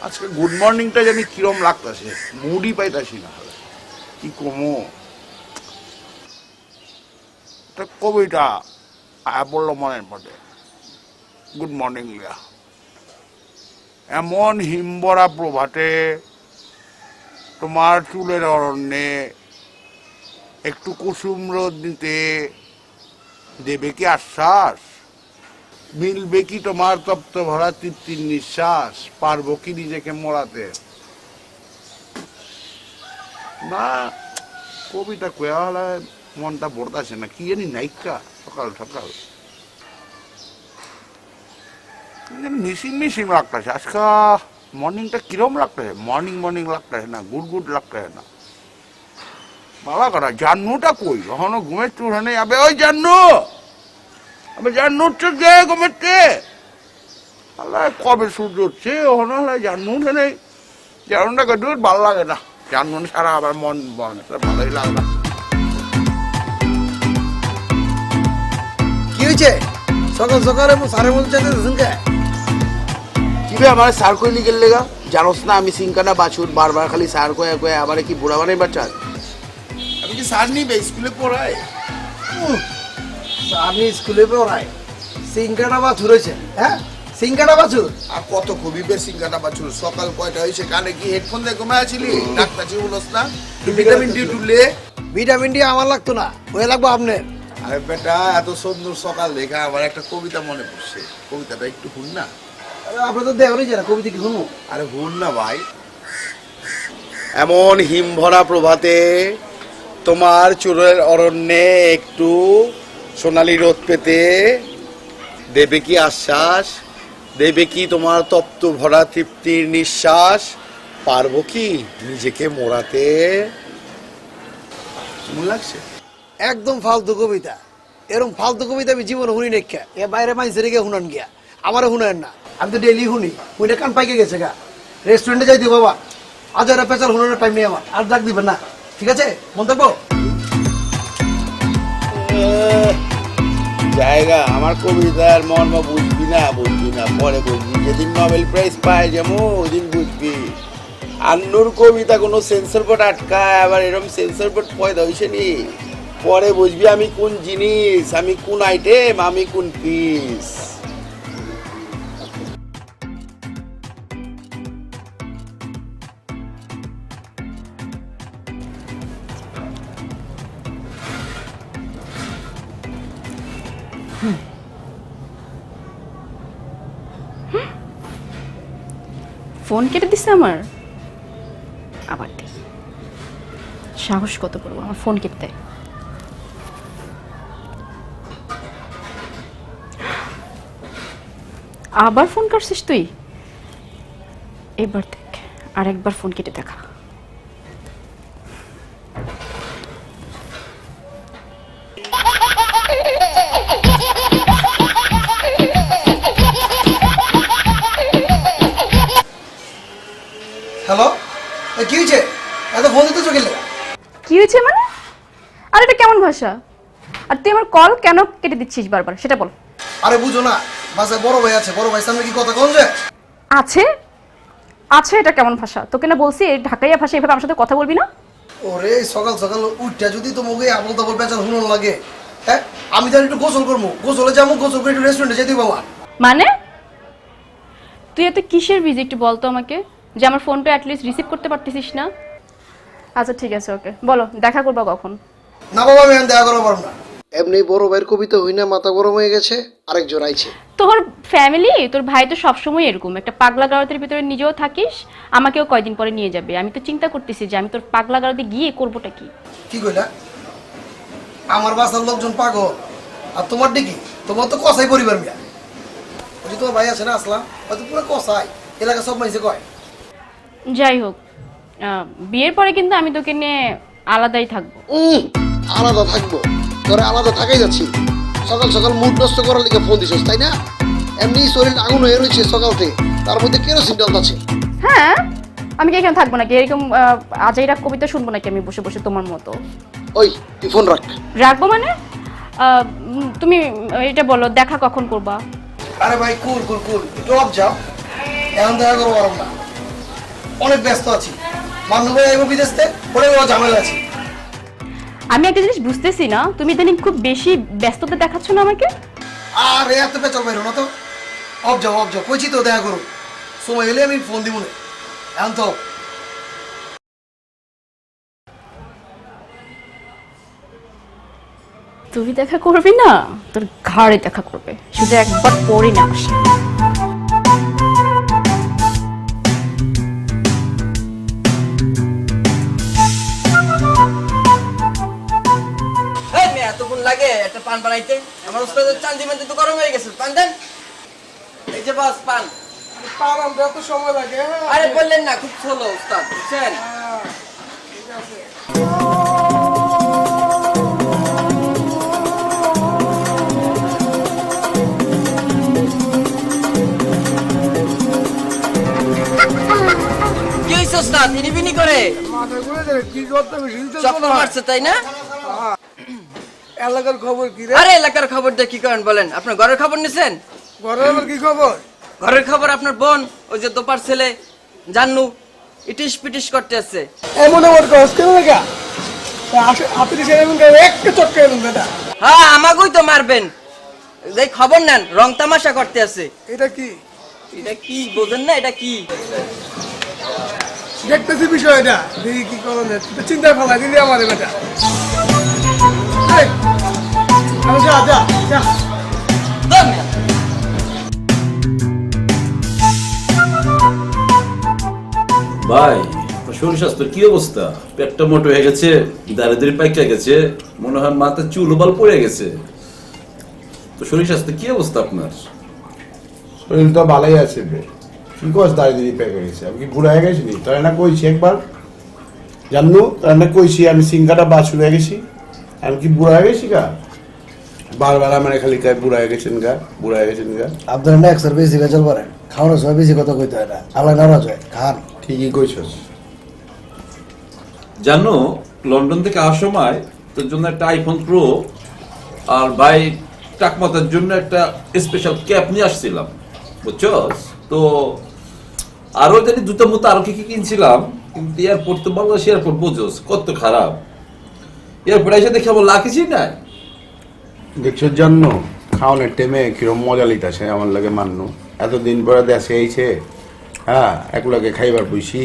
আজকে গুড মর্নিংটা জানি কিরম লাগতেছে, মুডই পাইতাছি না। কি কমো একটা কবিতা আয়া পড়লো মনের মধ্যে। গুড মর্নিং লিয়া। এমন হিমবরা প্রভাতে তোমার চুলের অরণ্যে একটু কুসুম রোদ নিতে দেবে কি আশ্বাস? মিলবে কি তোমার তপ্ত ভরা তৃপ্তির নিঃশ্বাস? পারবো কি নিজেকে মোড়াতে? না, কবিতা কয়া হলে মনটা ভরতাছে না, কি জানি নাইকা সকাল সকাল মিসিং মিসিং লাগতেছে। আজকে মর্নিংটা কিরম লাগতেছে? মর্নিং মর্নিং লাগতেছে না, গুড গুড লাগতেছে না। বাবা করা জান্নুটা কই? কখনো ঘুমের চুর হয় নাই। আবে ওই জান্নু, আবে জান্নু উঠছে গে ঘুমেরতে? আল্লাহ কবে সূর্য উঠছে ওখানে হলে জান্নু উঠে নেই। জান্নুটা কেটে ভালো লাগে না, জান্নু সারা আবার মন ভালোই লাগে না। কি হয়েছে সকাল সকালে সারে বলছে কি বে আমার সার কইলি গেল লেগা? জানোস না আমি সিংকানা বাছুর, বারবার খালি সার কয়ে কয়ে আবার কি বুড়া বানাই বাচ্চা। আমি কি সার নিবে স্কুলে পড়াই? আমি স্কুলে পড়াই সিংকাটা বাছুর হয়েছে। হ্যাঁ সিংকাটা বাছুর আর কত কবিবের সিংকাটা বাছুর। সকাল কয়টা হয়েছে, কানে কি হেডফোন দিয়ে ঘুমায় আছিলি? ডাক্তার জি বলস না ভিটামিন ডি টুলে। ভিটামিন ডি আমার লাগতো না, হয়ে লাগবো আপনার। আরে বেটা এত সুন্দর সকাল দেখা আমার একটা কবিতা মনে পড়ছে, কবিতাটা একটু শুন না। আপনার তো দেওয়ারই যায় না, কবিতা কি শুনবো? আরে শুন না ভাই। এমন হিমভরা প্রভাতে তোমার চুলের অরণ্যে একটু সোনালি রোদ পেতে দেবে কি আশ্বাস? দেবে কি তোমার তপ্ত ভরা তৃপ্তির নিঃশ্বাস? পারবো কি নিজেকে মোড়াতে? কেমন লাগছে? একদম ফালতু কবিতা। এরকম ফালতু কবিতা আমি জীবনে শুনি নেখা। এ বাইরে মাইসের গিয়ে শুনান গিয়া, আমারও শুনেন না। আমি তো ডেলি শুনি, শুনে কান পাইকে গেছে গা। রেস্টুরেন্টে যাই দিও বাবা, আজ আর পেঁচাল শুনানোর টাইম নেই আমার, আর ডাক দিবেন না, ঠিক আছে? মন থাকবো। জায়গা আমার কবিতার মর্ম বুঝবি না, পরে বুঝবি। যেদিন নোবেল প্রাইজ পায় যেমন ওদিন বুঝবি। আন্নুর কবিতা কোনো সেন্সর বোর্ড আটকায়, আবার এরকম সেন্সর বোর্ড পয়দা হয়েছে নি। পরে বুঝবি আমি কোন জিনিস, আমি কোন আইটেম, আমি কোন পিস। ফোন কেটে দিছে আমার। আবার দেখি সাহস কত করবো, আমার ফোন কেটে দেয়। আবার ফোন করছিস তুই? এবার দেখ, আরেকবার ফোন কেটে দেখা। হ্যালো, কি হয়েছে? এত ফোন দিতে চোখে লেগা? কি হয়েছে মানে? আর এটা কেমন ভাষা? আর তুই আমার কল কেন কেটে দিচ্ছিস বারবার সেটা বল। আরে বুঝো না, বাসায় বড় ভাই আছে, বড় ভাই সামনে কি কথা কন যায়? আছে আছে, এটা কেমন ভাষা? তোকে না বলছি এই ঢাকাইয়া ভাষা এভাবে আমার সাথে কথা বলবি না। ওরে সকাল সকাল উঠটা যদি তোমাকে আবল তাবল পেঁচাল শুনুন লাগে, হ্যাঁ আমি জানি একটু গোসল করবো, গোসলে যাবো, গোসল করে একটু রেস্টুরেন্টে যেতে বাবা। মানে তুই এত কিসের বিজি একটু বলতো আমাকে, যে আমার ফোনটা অ্যাটলিস্ট রিসিভ করতে পারতেছিস না? আচ্ছা ঠিক আছে, ওকে বলো দেখা করবা কখন? না বাবা আমি দেখা করা পারবো না। এমনি বড় ভাইয়ের কবিতা হই না, মাথা গরম হয়ে গেছে, আরেকজন আইছে। তোর ফ্যামিলি, তোর ভাই তো সবসময় এরকম একটা পাগলা গারদের ভিতরে নিজেও থাকিস, আমাকেও কয়দিন পরে নিয়ে যাবে। আমি তো চিন্তা করতেছি যে আমি তোর পাগলা গারদে গিয়ে করবোটা কি। কি কইলা? আমার বাসার লোকজন পাগল আর তোমার ডিকি, তোমার তো কসাই পরিবার মিয়া। ওই যে তোমার ভাই আছে না আসলাম, হয়তো পুরো কসাই, এলাকা সব মাইছে কয়। যাই হোক, বিয়ের পরে কিন্তু আমি তোকে নিয়ে আলাদাই থাকবো। আলাদা থাকবো? তোরে আলাদা থাকাই যাচ্ছি। সকাল সকাল মুড নষ্ট করার লিগে ফোন দিছিস তাই না? এমনি শরীর আগুন হয়ে রয়েছে সকাল থেকে, তার মধ্যে কেরোসিন জ্বালতাছে। হ্যাঁ, আমি কি এখানে থাকবো নাকি? এরকম আজাইরা কবিতা শুনবো নাকি আমি বসে বসে তোমার মতো? ওই তুই ফোন রাখ। রাখবো মানে? তুমি এটা বলো দেখা কখন করবা? আরে ভাই কুল কুল কুল একটু অফ যাও, এখন দেখা করবো পারব না, অনেক ব্যস্ত আছি। মান্নু ভাই আইব বিদেশ থেকে, অনেক বড় ঝামেলা আছে। আমি একটা জিনিস বুঝতেছি না, তুমি ইদানিং খুব বেশি ব্যস্ততা দেখাচ্ছ না আমাকে। আর এত পেঁচাল বাইরো না তো, অফ যাও কইছি তো দেখা করো, সময় হলে আমি ফোন দিব না, এখন তো তুই দেখা করবি না, তোর ঘাড়ে দেখা করবে, শুধু একবার পরে না আসে। এই মেয়ে এতক্ষণ লাগে একটা পান বানাইতে? আমার উস্তাদের চান্দি মান্দি তো গরম হয়ে গেছে, পান দেন। এই যে বস পান। পার আনতে এত সময় লাগে? আরে বললেন না খুব স্লো উস্তাদ, বুঝছেন? কি হইছে উস্তাদ, ইনিবিনি করে মাথা ঘুরে যায়, কি করতে হবে চক্কর মারছে তাই না? এলাকার খবর কি রে? আরে এলাকার খবর দিয়ে কি করেন বলেন? আপনার ঘরের খবর নিছেন? ঘরের আবার কি খবর? ঘরের খবর আপনার বোন ওই যে দোপার ছেলে জান্নু ইটিস পিটিস করতে আছে। এমন আমার কাজ কেন লাগা? আপনি সেরকম একটা চটকে এলুন বেটা। হ্যাঁ আমাকেই তো মারবেন, এই খবর নেন, রং তামাশা করতে আছে। এটা কি এটা কি বোঝেন না? এটা কি দেখতেছি বিষয়, এটা দেখি কি করণের, চিন্তা ফেলা দিলি আমার বেটা। যা যা যা। দম না। ভাই শরীর স্বাস্থ্যের কি অবস্থা? পেটটা মোটা হয়ে গেছে, দাঁড়িয়ে পাইকা গেছে, মনে হয় মাথায় চুল বাল পড়ে গেছে। তো শরীর স্বাস্থ্য কি অবস্থা আপনার? শরীর তো ভালোই আছে বে, কি কস দাঁড়িয়ে পেকে গেছে? আমি কি বুড়া হয়ে গেছি? তোর না কইছি একবার জানু, তোর না কইছি আমি সিঙ্গাটা বাছুর হয়ে গেছি? আমি কি বুড়া হয়ে গেছি গা? বারবার আমার খালি কায় বুড়া হয়ে গেছেন গা, বুড়া হয়ে গেছেন গা। আপনার না একসার বেশি বেচাল পারেন, খাওয়ানোর সময় বেশি কথা কইতে হয় না, আল্লাহ নারাজ হয়, খান। ঠিকই কইছস। জানো লন্ডন থেকে আসার সময় তোর জন্য একটা আইফোন প্রো আর ভাই টাকমাতার জন্য একটা স্পেশাল ক্যাপ নিয়ে আসছিলাম, বুঝছস? তো আরো জানি জুতা মুতা আরো কি কি কিনছিলাম, কিন্তু এয়ারপোর্ট তো বাংলাদেশ এয়ারপোর্ট বুঝছস কত খারাপ। এয়ারপোর্ট এসে দেখে আমার লাকিছি না। দেখছো জানো খাওয়ানোর টাইমে কিরম মজা লিতাছে আমার লাগে মান্য, এতদিন পরে দেশে আইছে, হ্যাঁ একলাগে খাইবার বইছি,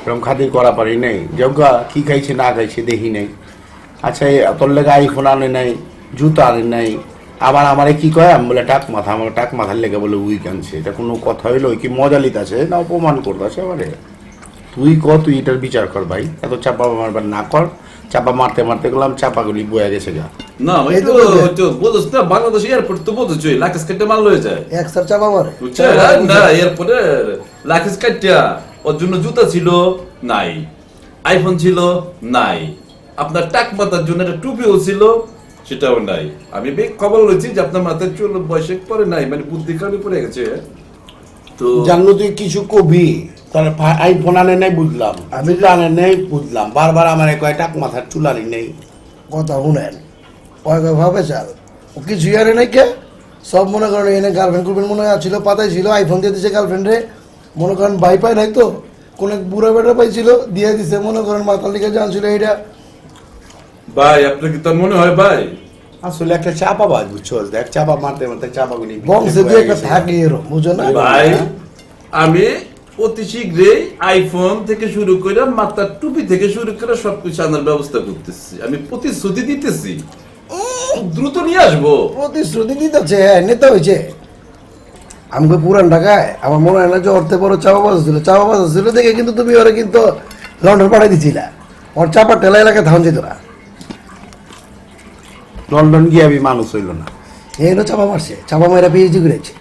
এরকম খাতির করা পারি নাই, যোগা কি খাইছে না খাইছে দেখি নাই। আচ্ছা তোর লেগে আইফোন আনে নাই, জুতা আনে নাই, আবার আমারে কি কয়, আমি বলে টাক মাথা, আমার টাক মাথার লেগে বলে উইক আনছে। এটা কোনো কথা হইলো? কি মজা লিতাছে না অপমান করতেছে আমারে? তুই তুই এটার বিচার কর ভাই, এত চাপা মারবার না কর। চাপা মারতে মারতে গেলাম, চাপাগুলি বয়ে গেছে গা। না ভাই তো তো বুঝছস না, বাংলাদেশ এয়ারপোর্ট তো বুঝছই লাকিস কাটতে মাল হয়ে যায়, একসার চাপা মারে। বুঝছে? না এয়ারপোর্টে লাকিস কাটটা ওর জন্য জুতা ছিল নাই, আইফোন ছিল নাই, আপনার টাক মাথার জন্য একটা টুপিও ছিল সেটাও নাই। আমি খবর লইছি যে আপনার মাথায় চুল বয়সে পরে নাই, মানে বুদ্ধি কারণে পড়ে গেছে। তো জানো তুই কিছু কবি, তার আইফোন আনে নাই বুঝলাম, আমি আনে নাই বুঝলাম, বারবার আমার কয় টাক মাথার চুলারি নেই। কথা শুনেন, ওই ভাবে চাল ও কিছু আরে নাই কে, সব মনে করেন এনে গার্লফ্রেন্ড কুলফ্রেন্ড মনে হয় ছিল, পাতাই ছিল, আইফোন দিয়ে দিছে গার্লফ্রেন্ডে, মনে করেন ভাই পায় নাই তো, কোন এক বুড়া বেটা পাইছিল দিয়ে দিছে, মনে করেন মাথার লিখে জানছিল এইটা। ভাই আপনার কি তার মনে হয় ভাই? আসলে একটা চাপা বাজ বুঝছো, দেখ চাপা মারতে মারতে চাপাগুলি বংশে দিয়ে একটা থাকে এরকম, বুঝো না? ভাই আমি অতি শীঘ্রই আইফোন থেকে শুরু করে মাথার টুপি থেকে শুরু করে সবকিছু আনার ব্যবস্থা করতেছি, আমি প্রতিশ্রুতি দিতেছি খুব দ্রুত নিয়ে আসবো। প্রতিশ্রুতি দিতেছে, নেতা হয়েছে। আমাকে পুরান ঢাকায় আমার মনে হয় না যে অর্থে বড় চাপা বাজ ছিল দেখে কিন্তু তুমি ওরা কিন্তু লন্ডন পাঠাই দিছিলা, ওর চাপা টেলা এলাকায় ধান যেত না। লন্ডন গিয়ে আমি মানুষ হইল না, এই হলো চাপা মারছে, চাপা মারা পিএইচডি করেছে,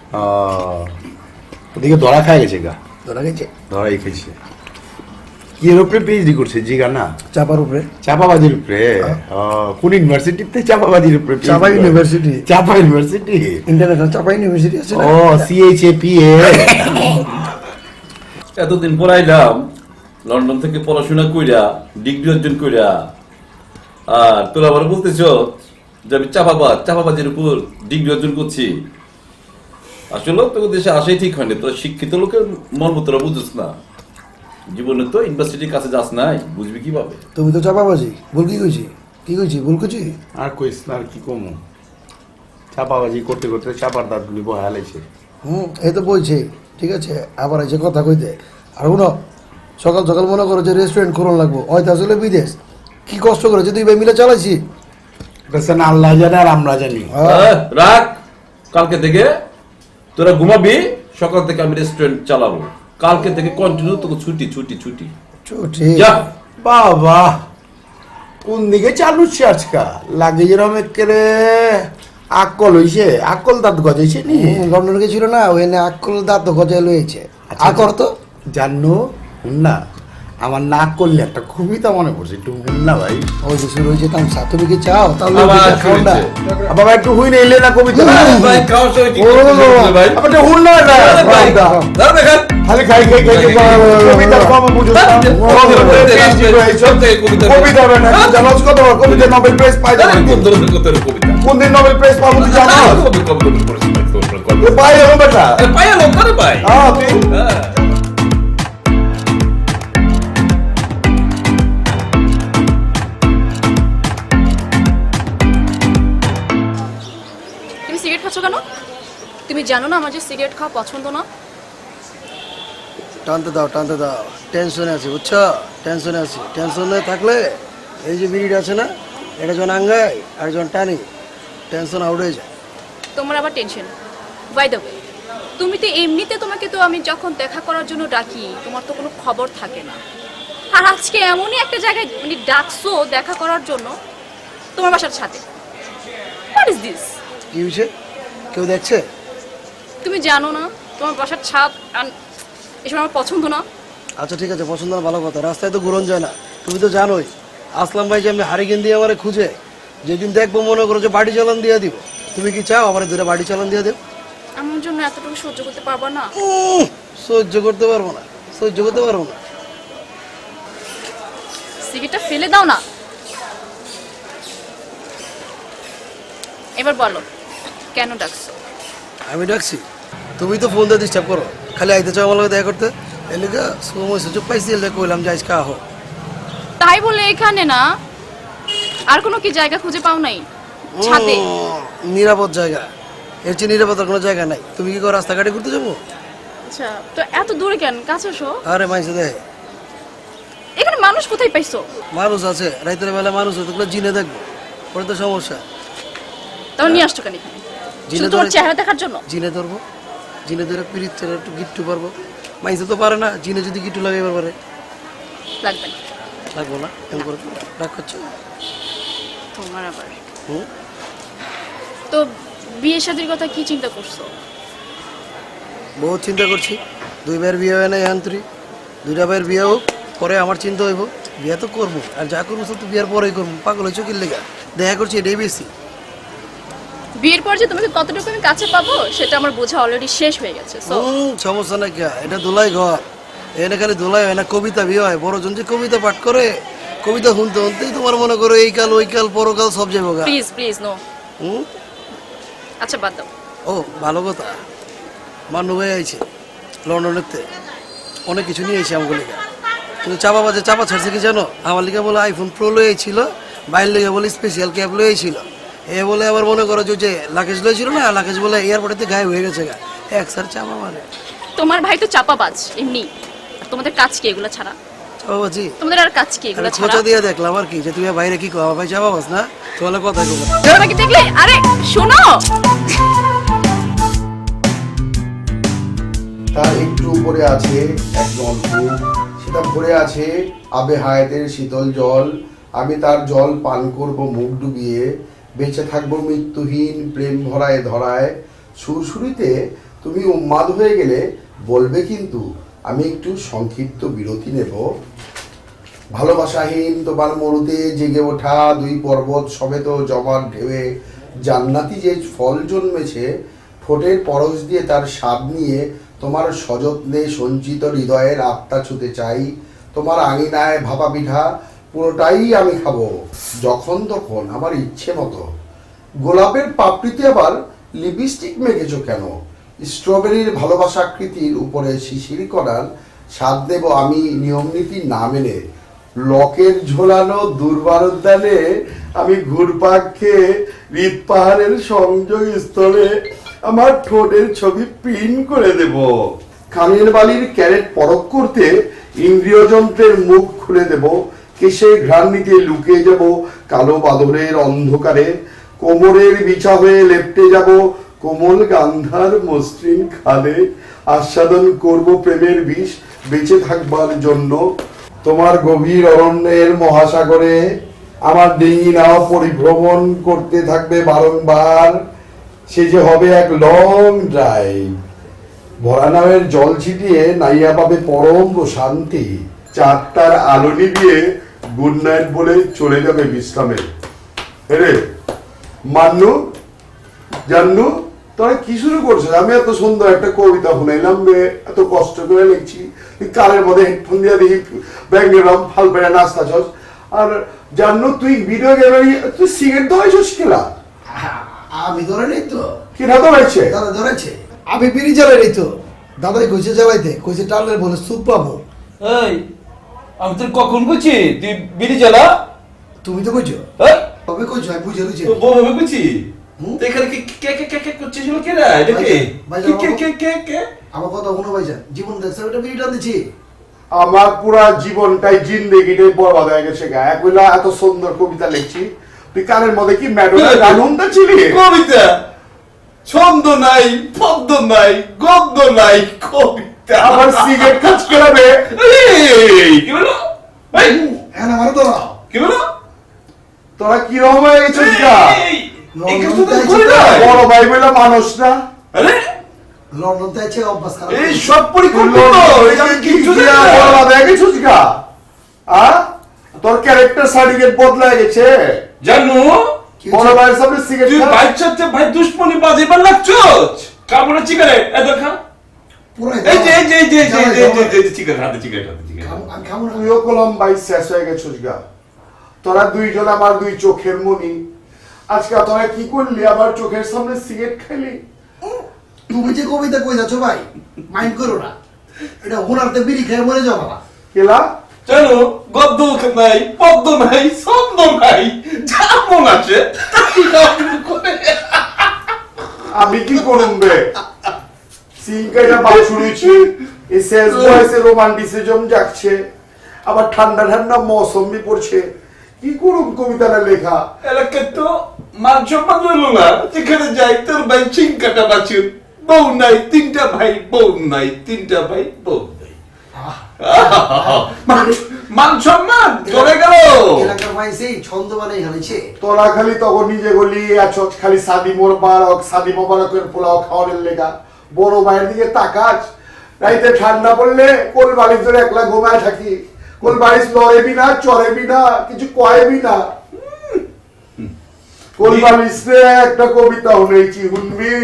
ওদিকে ধরা খাই গেছে গা, ধরা গেছে ধরাই খাইছে। কি এর উপরে পিএইচডি করছে জিগা না? চাপার উপরে, চাপাবাজির উপরে। কোন ইউনিভার্সিটিতে? চাপাবাজির উপরে। চাপা ইউনিভার্সিটি, চাপা ইউনিভার্সিটি, ইন্টারন্যাশনাল চাপা ইউনিভার্সিটি আছে না? ও সিএইচএপিএ। এতদিন পড়াইলাম লন্ডন থেকে পড়াশোনা কইরা ডিগ্রি অর্জন কইরা, আর তোরা আবার বলতেছ যে আমি চাপাবাজির উপর ডিগ্রি অর্জন করছি। আসলে তো দেশে আসেই ঠিক হয়নি, তো শিক্ষিত লোকের মর্ম তোরা বুঝিস না, জীবনে তো ইউনিভার্সিটির কাছে যাস নাই, বুঝবি কিভাবে? তুমি তো চাপাবাজি, ভুল কি কইছি? কি কইছি? ভুল কইছি? আর কইস না, আর কি কমু, চাপাবাজি করতে করতে চাপার দাঁতগুলি বয়া লাইছে। এই তো বলছে, ঠিক আছে, আবার এসে কথা কইতে। আর শুনো, সকাল সকাল মনে করো যে রেস্টুরেন্ট খোলন লাগবো, হয়তো আসলে বিদেশ কি কষ্ট করেছে তুই ভাই মিলে চালাইছি। এটা না আল্লাহ জানে আর আমরা জানি। রাখ, কালকে থেকে তোরা ঘুমাবি, সকাল থেকে আমি রেস্টুরেন্ট চালাবো, কালকে থেকে কন্টিনিউ তোকে ছুটি ছুটি ছুটি। ছুটি? যা। বাবা কোন দিকে চালুচ্ছে আজকাল, লাগে যেরকম একেবারে আকল হইছে, আকল দাঁত গজাইছে নি। লন্ডন গেছিল না, ওখানে আকল দাঁত গজায় লইছে। আচ্ছা, আকর তো জানো না, আমার নাক করলে একটা কবিতা মনে পড়ছে, একটু শুন না ভাই। ওই যে শুরু হয়েছে তামসা, তুমি কি চাও তাহলে আবার দুইটা শুরু খাওয়া। হয়েছে। বাবা একটু হুই নেইলে না কবিতা। ভাই খাওয়ার সময় কি ও করতে বলছিলে ভাই? আবার একটু হুন না না, ভাই, দাঁড়া দেখা। খালি খাই খাই খাই কবিতা কম বুঝো না। কবিতা হবে না, জানোস কত কবিতা নোবেল প্রাইজ পাই যাবে। কোন ধরনের কবিতা? কোন দিন নোবেল প্রাইজ পাবো তুই জানো? পাই যাবো বেটা। পায়া লোক করে ভাই। তুই হ্যাঁ। তুমি সিগারেট খাচ্ছ কেন? তুমি জানো না আমার যে সিগারেট খাওয়া পছন্দ না? টানতে দাও, টানতে দাও। টেনশনে আছি, বুঝছো? টেনশনে আছি। টেনশনে থাকলে এই যে বিড়িটা আছে না, এটা যখন আঙ্গাই আর যখন টানি, টেনশন আউট হয়ে যায়। তোমার আবার টেনশন? বাই দ্য ওয়ে, তুমি তো এমনিতে, তোমাকে তো আমি যখন দেখা করার জন্য ডাকি তোমার তো কোনো খবর থাকে না। আর আজকে এমনই একটা জায়গায় মানে ডাকছো দেখা করার জন্য, তোমার বাসার ছাদে। What is this? কি হয়েছে? কেউ দেখছে? তুমি জানো না তোমার বাসার ছাদ এসব আমার পছন্দ না। আচ্ছা ঠিক আছে, পছন্দ না ভালো কথা, রাস্তায় তো ঘুরন যায় না। তুমি তো জানোই আসলাম ভাই যে আমি হারিকেন দিয়ে আমারে খুঁজে যেদিন দেখবো মনে করো যে বাড়ি চালান দিয়ে দিব। তুমি কি চাও আমার দুটো বাড়ি চালান দিয়ে দেব? আমার জন্য এতটুকু সহ্য করতে পারবা না? সহ্য করতে পারবো না, সহ্য করতে পারবো না। সিগারেটটা ফেলে দাও না। এবার বলো কেন ডাকছো? আমি ডাকছি, তুমি তো ফোন দিয়ে ডিস্টার্ব করো, খালি আইতে চাও আমার লগে দেখা করতে। এলাকা সময় সুযোগ পাইছি, এলে কইলাম যে আজকে আহো। তাই বলে এখানে না, আর কোনো কি জায়গা খুঁজে পাও নাই? ছাদে? নিরাপদ জায়গা, এর চেয়ে নিরাপদ কোনো জায়গা নাই। তুমি কি করে রাস্তাঘাটে ঘুরতে যাবো? আচ্ছা, তো এত দূরে কেন? কাছে আসো। আরে মাইসে দেখে এখানে মানুষ কোথায় পাইছো? মানুষ আছে, রাইতের বেলা মানুষ আছে, তোগুলো জিনে দেখবো, পরে তো সমস্যা। তাহলে নিয়ে আসছো কেন এখানে? জিনে শুধু তোমার ধরে- চেহারা দেখার জন্য? জিনে ধরবো, জিনে ধরে পিরিত ছেড়ে একটু গিট্টু পারবো। মাইসে তো পারে না, জিনে যদি গিট্টু লাগাইবার পারে। লাগবে না লাগবো না, এমন করে রাগ করছো? তোমার আবার। হুম? তো বিয়ে শাদীর কথা কি চিন্তা করছো? বহুত চিন্তা করছি, দুই ভাইয়ের বিয়ে হয় না এহান্তরি, দুইটা ভাইয়ের বিয়ে হোক, পরে আমার চিন্তা হইব। বিয়ে তো করবো, আর যা করবো সব তো বিয়ের পরেই করবো। পাগল হয়েছো কি লেগা? দেখা করছি এটাই বেশি। বিয়ের পর যে তোমাকে কতটুকু আমি কাছে পাবো সেটা আমার বোঝা অলরেডি শেষ হয়ে গেছে। সো সমস্যা না কে, এটা দোলাই ঘর, এখানে খালি দোলাই হয় না, কবিতা বিয়ে হয়। বড়জন যে কবিতা পাঠ করে, কবিতা শুনতে শুনতেই তোমার মনে করো এই কাল ওই কাল পরকাল সব যাবো গা। Please please no. হুম? আচ্ছা বাদ দাও। ও ভালো কথা, মান্নু ভাই আইছে লন্ডনেতে, অনেক কিছু নিয়ে এসে আমার লিগা। কিন্তু চাপা বাজে চাপা ছাড়ছে কি জানো? আমার লিগা বলে আইফোন প্রো লইছিল, বাইরের লিগা বলে স্পেশাল ক্যাব লইছিল। এ বলে আবার মনে করো যে লাকেজ লইছিল না, লাকেজ বলে এয়ারপোর্টেতে গায়েব হয়ে গেছে গা। এক স্যার চাপা মানে তোমার ভাই তো চাপাবাজ এমনি, আর তোমাদের কাজ কি এগুলো ছাড়া? চাপা বাজি তোমাদের আর কাজ কি এগুলো ছাড়া? খোঁচা দিয়ে দেখলাম আর কি, যে তুমি বাইরে কি কো ভাই চাপা বাজ না, তোমার কথা কব। তোমাকে দেখলে আরে শোনো, তার একটু উপরে আছে এক নলকূপ, সেটা ভরে আছে আবে হায়াতের শীতল জল। আমি তার জল পান করব মুখ ডুবিয়ে, বেঁচে থাকবো মৃত্যুহীন প্রেম ভরায় ধরায়। সুরসুরিতে তুমি উন্মাদ হয়ে গেলে বলবে কিন্তু, আমি একটু সংক্ষিপ্ত বিরতি নেব। ভালোবাসাহীন তোমার মরুতে জেগে ওঠা দুই পর্বত সমেত জমাট ঢেউয়ে জান্নাতি যে ফল জন্মেছে, ঠোঁটের পরশ দিয়ে তার স্বাদ নিয়ে তোমার সযত্নে সঞ্চিত হৃদয়ের আত্মা ছুতে চাই। তোমার আঙিনায় ভাপা পিঠা পুরোটাই আমি খাবো, যখন তখন আমার ইচ্ছে মতো। গোলাপের পাপড়িতে আবার লিপস্টিক মেখেছো কেন? স্ট্রবেরির ভালোবাসা আকৃতির উপরে শিশির করার স্বাদ দেব আমি নিয়মনীতি না মেনে। লকের ঝোলানো দুর্বার উদ্যানে আমি ঘুরপাক খেয়ে হৃদ পাহাড়ের সংযোগ স্থলে আমার ঠোঁটের ছবি প্রিন্ট করে দেব। কানের বালির ক্যারেট পরখ করতে ইন্দ্রিয় যন্ত্রের মুখ খুলে দেব। কেশের ঘ্রাণ নিতে লুকিয়ে যাব কালো বাদরের অন্ধকারে। কোমরের বিছা হয়ে লেপ্টে যাব কোমল গান্ধার মসৃণ খাদে। আস্বাদন করব প্রেমের বিষ বেঁচে থাকবার জন্য। তোমার গভীর অরণ্যের মহাসাগরে আমার ডিঙি নাও পরিভ্রমণ করতে থাকবে বারংবার। সে যে হবে এক লং ড্রাইভ। ভরা নামের জল ছিটিয়ে নাইয়া পাবে পরম শান্তি। চারটার আলো নিভিয়ে গুড নাইট বলে চলে যাবে বিশ্রামে। রে মান্নু, জান্নু, তোরা কি শুরু করছিস? আমি এত সুন্দর একটা কবিতা শুনাইলাম রে, এত কষ্ট করে লিখছি, তুই কানের মধ্যে হেডফোন দিয়ে দেখি ব্যাঙ্গেরাম ফাল পেরে নাস্তা চস। আর জান্নু, তুই ভিডিও গেমে তুই সিগারেট ধরেছিস কিলা? আমি ধরে নেই তো, কিনা ধরেছে? দাদা ধরেছে। আমি বিড়ি জ্বালাই নেই তো, দাদাই কইছে জ্বালাইতে, কইছে টানলে বলে সুপ পাবো। এই আমি তোর কখন বুঝছি তুই বিড়ি জ্বালা? তুমি তো কইছো, এই তবে কইছো, আমি বুঝে লুছি। তো বউ আমি বুঝছি তো এখানে কি কে কে কে কে করছিস কে রে? এটা কে কে কে কে কে? আমার কথা মনে ভাইজান, জীবন দেখছে ওটা বিড়ি টান দিছি। আমার পুরা জীবনটাই জিন্দেগিটাই বরবাদ হয়ে গেছে গা। একবেলা এত সুন্দর কবিতা লিখছি, তুই কানের মধ্যে কি ম্যাডোনার গান শুনতে ছিলি? কবিতা ছন্দ নাই, পদ্য নাই, গদ্য নাই, কবিতা। আবার সিগারেট খাচ কেলাবে। এই কি বলো? এই হ্যাঁ না, মারো তো না। কি বলো? তোরা কি রকম হয়ে গেছিস গা? এই এই কাজ তো করে না। বড় ভাই বলে মানুষ না? আরে লন্ডন তে আছে অভ্যাস খারাপ। এই সব পরিকল্পনা এই আমি কিছু দিয়া জানি না। বরবাদ হয়ে গেছিস গা? আ? তোর ক্যারেক্টার সার্টিফিকেট বদলায় গেছে। জানো বড় ভাইয়ের সামনে সিগারেট তুই খা। বাচ্চাতে ভাই দুশ্মনী বাজিবার লাগছস। কামড়ে সিগারেট এত খা। পুরাই এই যে এই যে এই যে এই যে জ্বালাই এই দাও। যে এই যে সিগারেট হাতে সিগারেট হাতে সিগারেট। আমি খাবো না। তুইও কলম ভাই শেষ হয়ে গেছিস গা। তোরা দুইজন আমার দুই চোখের মনি। আজকে তোরা কি করলি? আমার চোখের সামনে সিগারেট খাইলি। তুমি যে কবিতা কই যাচ্ছ ভাই, মাইন্ড করো না। এটা হুনারতে বিড়ি খেয়ে মরে যাও বাবা। কেলা? জানো গদ্য নাই, পদ্য নাই, ছন্দ নাই, যা মন আছে তাই গান করে। আমি কি করুম বে? সিনকাইটা বাল শুনেছি, এই শেষ বয়সে রোমান্টিসিজম যাচ্ছে, আবার ঠান্ডা ঠান্ডা মৌসুমি পড়ছে, কি করুম কবিতাটা লেখা? এলাকায় তো মান সম্মান রইল না। যেখানে যাই তোর ভাই চিনকাটা বাঁচুন, বউ নাই তিনটা ভাই, বউ নাই তিনটা ভাই, বউ নাই। মান সম্মান চলে গেল। এলাকার ভাই সেই ছন্দ মানে হারিয়েছে। তোরা খালি তখন নিজে গলি আছো, খালি সাদি মোবারক, সাদি মোবারকের পোলাও খাওয়ানোর লেখা। বড় ভাইয়ের দিকে তাকাস, রাইতে ঠান্ডা পড়লে কোল বালিশ ধরে একলা ঘুমায় থাকি। কোল বালিশ লড়েবি না, চড়েবি না, কিছু কয়েবি না। কোল বালিশে একটা কবিতা শুনেছি, শুনবি?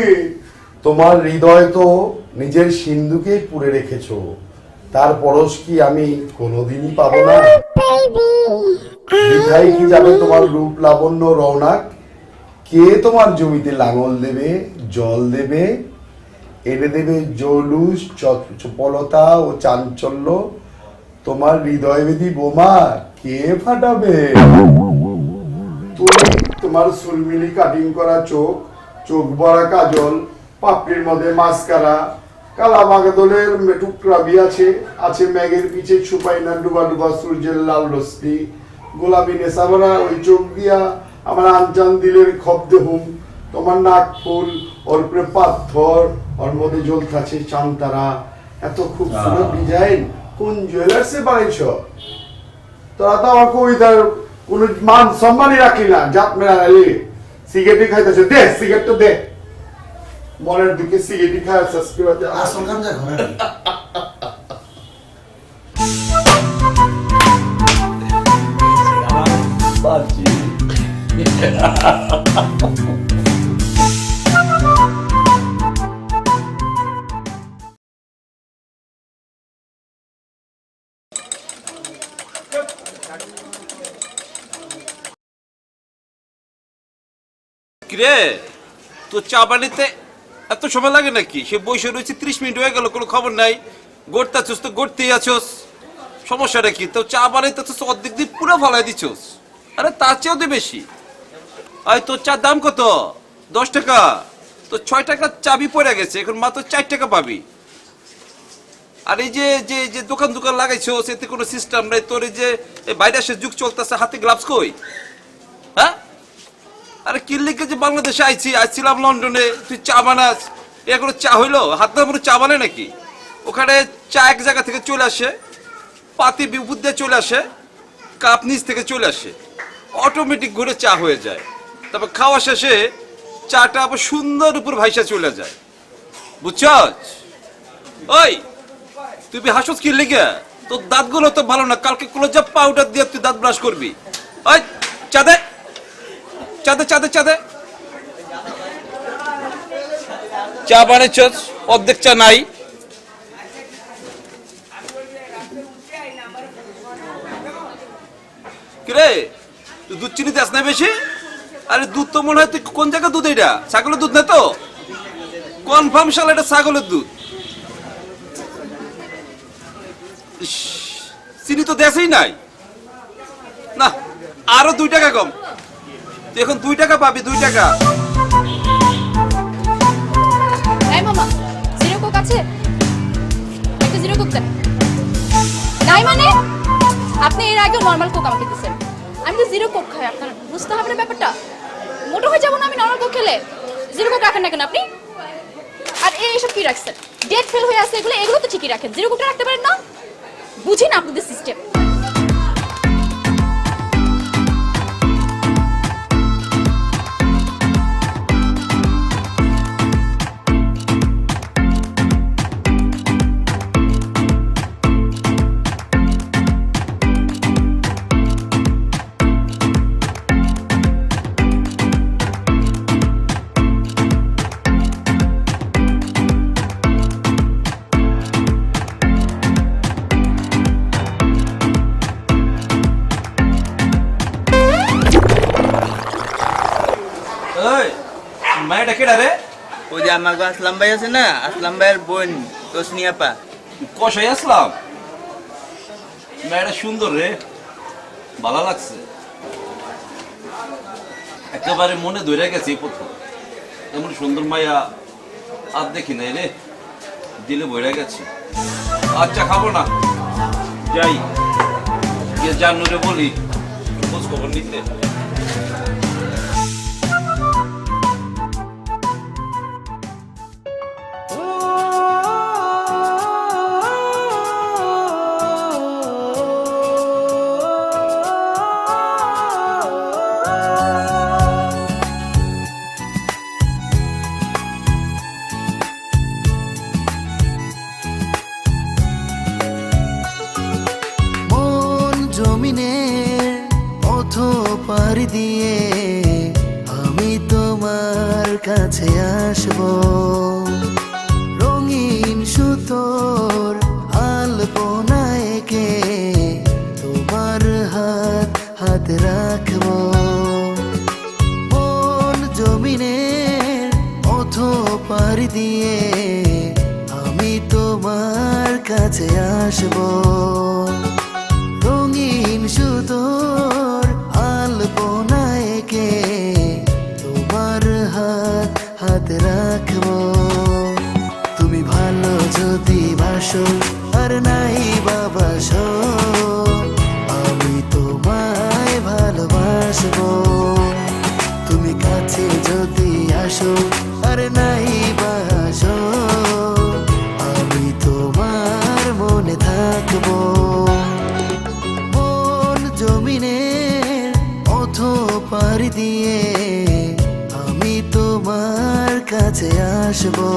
তোমার হৃদয় তো নিজের সিন্ধুকেই পুরে রেখেছো, তার পরশ কি আমি কোনোদিনই পাবো না? বৃথায় কি যাবে তোমার রূপ লাবণ্য রৌনক? কে তোমার জমিতে লাঙল দেবে, জল দেবে, এনে দেবে জৌলুস চপলতা ও চাঞ্চল্য? তোমার হৃদয় বেদি বোমা কে ফাটাবে? তুমি তোমার সুলমিলি কাটিং করা চোখ, চোখ ভরা কাজল, পাপড়ির মধ্যে মাস্কারা, কালা বাগদলের টুকরাবি আছে, আছে ম্যাগের পিছে ছুপাই না ডুবা ডুবা সূর্যের লাল রশ্মি। গোলাপি নেশাভরা ওই চোখ দিয়া আমার আনজান দিলের খব্দ হুম। তোমার নাক ফুল, ওর উপরে পাথর, ওর মধ্যে জ্বলতাছে চাঁদতারা। এত খুবসুরত ডিজাইন কোন জুয়েলার্সে বানাইছ? তোরা তো আমার কবিতার কোন মান সম্মানই রাখলি না। জাত মেরা আলি সিগারেটই খাইতেছে, দে সিগারেটটা দে। মনের দিকে সিগারেটই খায় সাবস্ক্রাইব। আসল গাঞ্জা ঘরে। কিরে তোর চা পানিতে এত সময় লাগে নাকি? সে বসে রয়েছে 30 মিনিট হয়ে গেল, কোনো খবর নাই। গড়তে আছোস তো গড়তেই আছোস, সমস্যাটা কি? তো চা বানাইতে তো অর্ধেক দিয়ে পুরো ফলাই দিছোস। আরে তার চেয়েও তো বেশি। আরে তোর চার দাম কত? 10 টাকা। তো 6 টাকার চাবি পড়ে গেছে, এখন মাত্র 4 টাকা পাবি। আর এই যে যে যে দোকান দোকান লাগাইছো, এতে কোনো সিস্টেম নাই। তোর এই যে ভাইরাসের যুগ চলতেছে, হাতে গ্লাভস কই? হ্যাঁ? আরে কি লিখে যে বাংলাদেশে আইছিলাম লন্ডনে, তুই চা বানাস, এখনো চা হইলো? হাত ধরে চা বানায় নাকি? ওখানে চা এক জায়গা থেকে চলে আসে, পাতি বিপুদ দিয়ে চলে আসে, কাপ নিচ থেকে চলে আসে, অটোমেটিক ঘুরে চা হয়ে যায়। তারপর খাওয়া শেষে চাটা আবার সুন্দর উপর ভাইসা চলে যায়, বুঝছস? ওই তুই হাসস কি লিখে? তোর দাঁতগুলো তো ভালো না, কালকে ক্লোজাপ পাউডার দিয়ে তুই দাঁত ব্রাশ করবি। ওই চা দে, চা দে, চা দে, চা দে। চা বানাইছস, অর্ধেক চা নাই। কিরে তুই দুধ চিনি দেস না বেশি? আরে দুধ তো মনে হয়, তুই কোন জায়গায় দুধ? এটা ছাগলের দুধ না তো? কনফার্ম শালা এটা ছাগলের দুধ। ইস, চিনি তো দেশই নাই। না, আরো 2 টাকা কম। তুই এখন 2 টাকা পাবি, 2 টাকা। এই মামা, জিরো কোক আছে? একটা জিরো কোক দেন। নাই মানে? আপনি এর আগে নরমাল কোক আমাকে দিয়েছেন, আমি তো জিরো কোক খাই। আপনার বুঝতে হবে না ব্যাপারটা। মোটো হয়ে যাবো না আমি নরমাল কোক খেলে? জিরো কোক রাখেন না কেন আপনি? আর এইসব কি রাখছেন? ডেট ফেল হয়ে আছে, এগুলো তো ঠিকই রাখেন, জিরো কোকটা রাখতে পারেন না? বুঝি না আপনাদের সিস্টেম। মায়ের ডাকে রে? ওই যে আমার আসলাম ভাই আছে না, আসলাম ভাইয়ের বোন তোসনি আপা। কষাই আসলাম। মেয়েটা সুন্দর রে, ভালো লাগছে, একেবারে মনে ধরে গেছে এই প্রথম। এমন সুন্দর মায়া আর দেখি নাই রে, দিলে বইরা গেছে। আচ্ছা খাবো না, যাই গিয়ে জানুরে বলি খোঁজ খবর নিতে। পার দিয়ে আমি তোমার কাছে আসব, রঙিন সুতোর আলপনা এঁকে তোমার হাত হাত রাখব। মন জমিনের পার দিয়ে আমি তোমার কাছে আসব, রঙিন সুতোর আলপনা এঁকে তোমার হাত হাত রাখবো। তুমি ভালো যদি বাসো আর নাই বাবাসো, আমি তোমায় ভালোবাসবো। তুমি কাছে যদি আসো আর নাই বাসো, আমি তোমার মনে থাকবো। মন জমিনের পার দিয়ে আমি তোমার কাছে আসবো,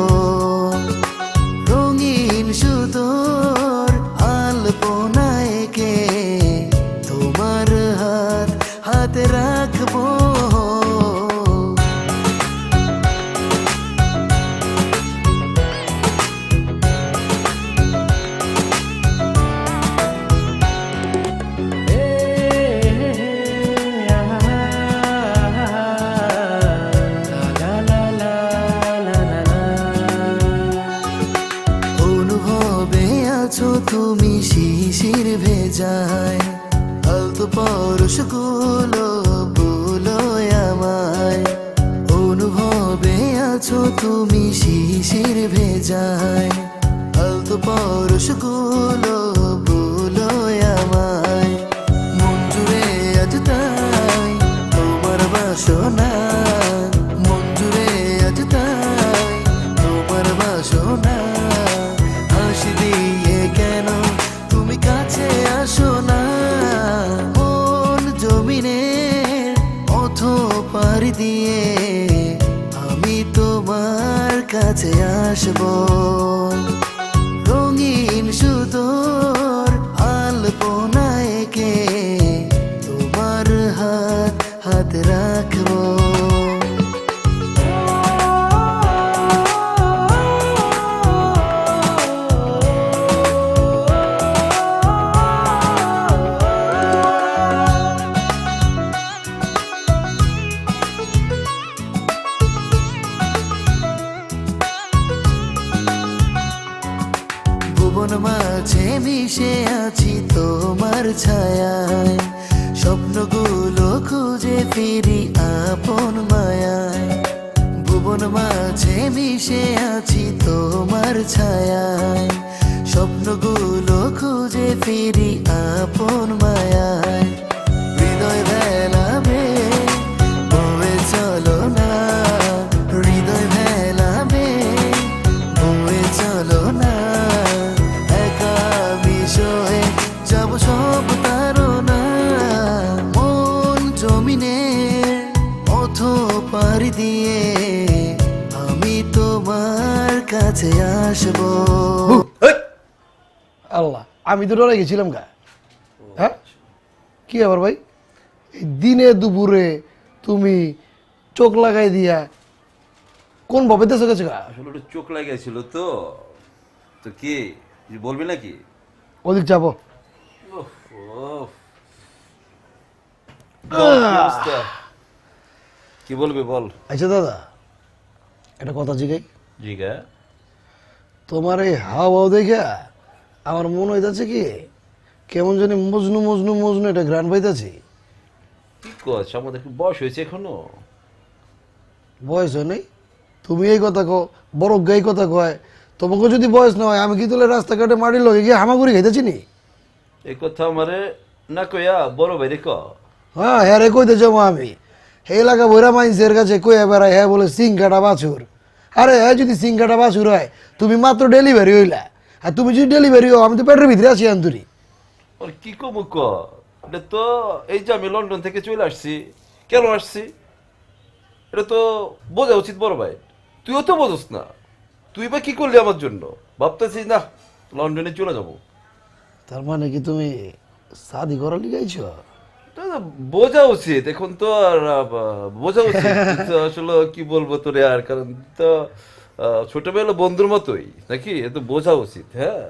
রঙিন সুতোর আলপনা এঁকে তোমার হাত হাতে রাখবো। আছো তুমি শিশির ভেজায়, আলতো পরশগুলো বলো আমায়, অনুভবে আছো তুমি শিশির ভেজায়, আলতো পরশগুলো বলো আমায়, মন জুড়ে আজ তাই তোমার বাসনা, মন জুড়ে আজ তাই তোমার বাসনা, হাসি দিয়ে কেন তুমি কাছে আসো না, মন জমিনের অথ পাড়ি দিয়ে আমি তোমার কাছে আসবো, রঙিন সুতোর আলপনা এঁকে তোমার হাতে রাখবো। ভুবন মাঝে মিশে আছি তোমার ছায়ায়, স্বপ্নগুলো খুঁজে ফিরি আপন মায়ায়, ভুবন মাঝে মিশে আছি তোমার ছায়ায়, স্বপ্নগুলো খুঁজে ফিরি আপন মায়ায়, হৃদয় ভেলাবে বয়ে চলো না, হৃদয় ভেলাবে বয়ে চলো না, একা বিষয়ে যাব সব তারনা, মন জমিনের অথ পাড়ি দিয়ে আমি তোমার কাছে আসবো। আল্লাহ, আমি তো ডরে গেছিলাম গা। হ্যাঁ, কি আবার ভাই, এই দিনে দুপুরে তুমি চোখ লাগাই দিয়া কোন ভাবে দেশে গেছে গা? আসলে ওটা চোখ লাগাইছিল তো, তো কি বলবি নাকি? ওদিক যাবো। কি বলবি বল। আচ্ছা দাদা, একটা কথা জিগাই। জিগা। তোমার এই হাওয়া দেখা আমার মনে হইতাছে কি কেমন জানি মজনু মজনু মজনু এটা গ্রান পাইতাছি। কি করছ, আমাদের কি বয়স হয়েছে এখনো? বয়স হয় নাই, তুমি এই কথা কো, বড় গাই কথা কয়, তোমাকে যদি বয়স না হয় আমি কি তোলে রাস্তাঘাটে মাটির লগে গিয়ে হামাগুড়ি খাইতেছি নি? এই কথা আমারে না কইয়া বড় ভাই রে ক। হ্যাঁ, হ্যাঁ রে কইতে যাবো আমি। হে এলাকা বইরা মাইন্সের কাছে কইয়া বেড়ায়, হ্যাঁ বলে সিং কাটা বাছুর। আরে হ্যাঁ, যদি সিং কাটা বাছুর হয় তুমি মাত্র ডেলিভারি হইলা, আর তুমি যদি ডেলিভারি হও আমি তো পেটের ভিতরে আছি আন্তরি। আর কি কমু ক, এটা তো এই যে আমি লন্ডন থেকে চলে আসছি, কেন আসছি এটা তো বোঝা উচিত বড় ভাই। তুইও তো বোঝস না, তুই বা কি করলি আমার জন্য? ভাবতেছিস না লন্ডনে চলে যাব। তার মানে কি তুমি শাদি করার লিগাইছ? এটা তো বোঝা উচিত, এখন তো আর বোঝা উচিত। তুই তো আসলে কি বলবো তোরে আর, কারণ তো ছোটবেলা বন্ধুর মতোই নাকি, এ তো বোঝা উচিত। হ্যাঁ,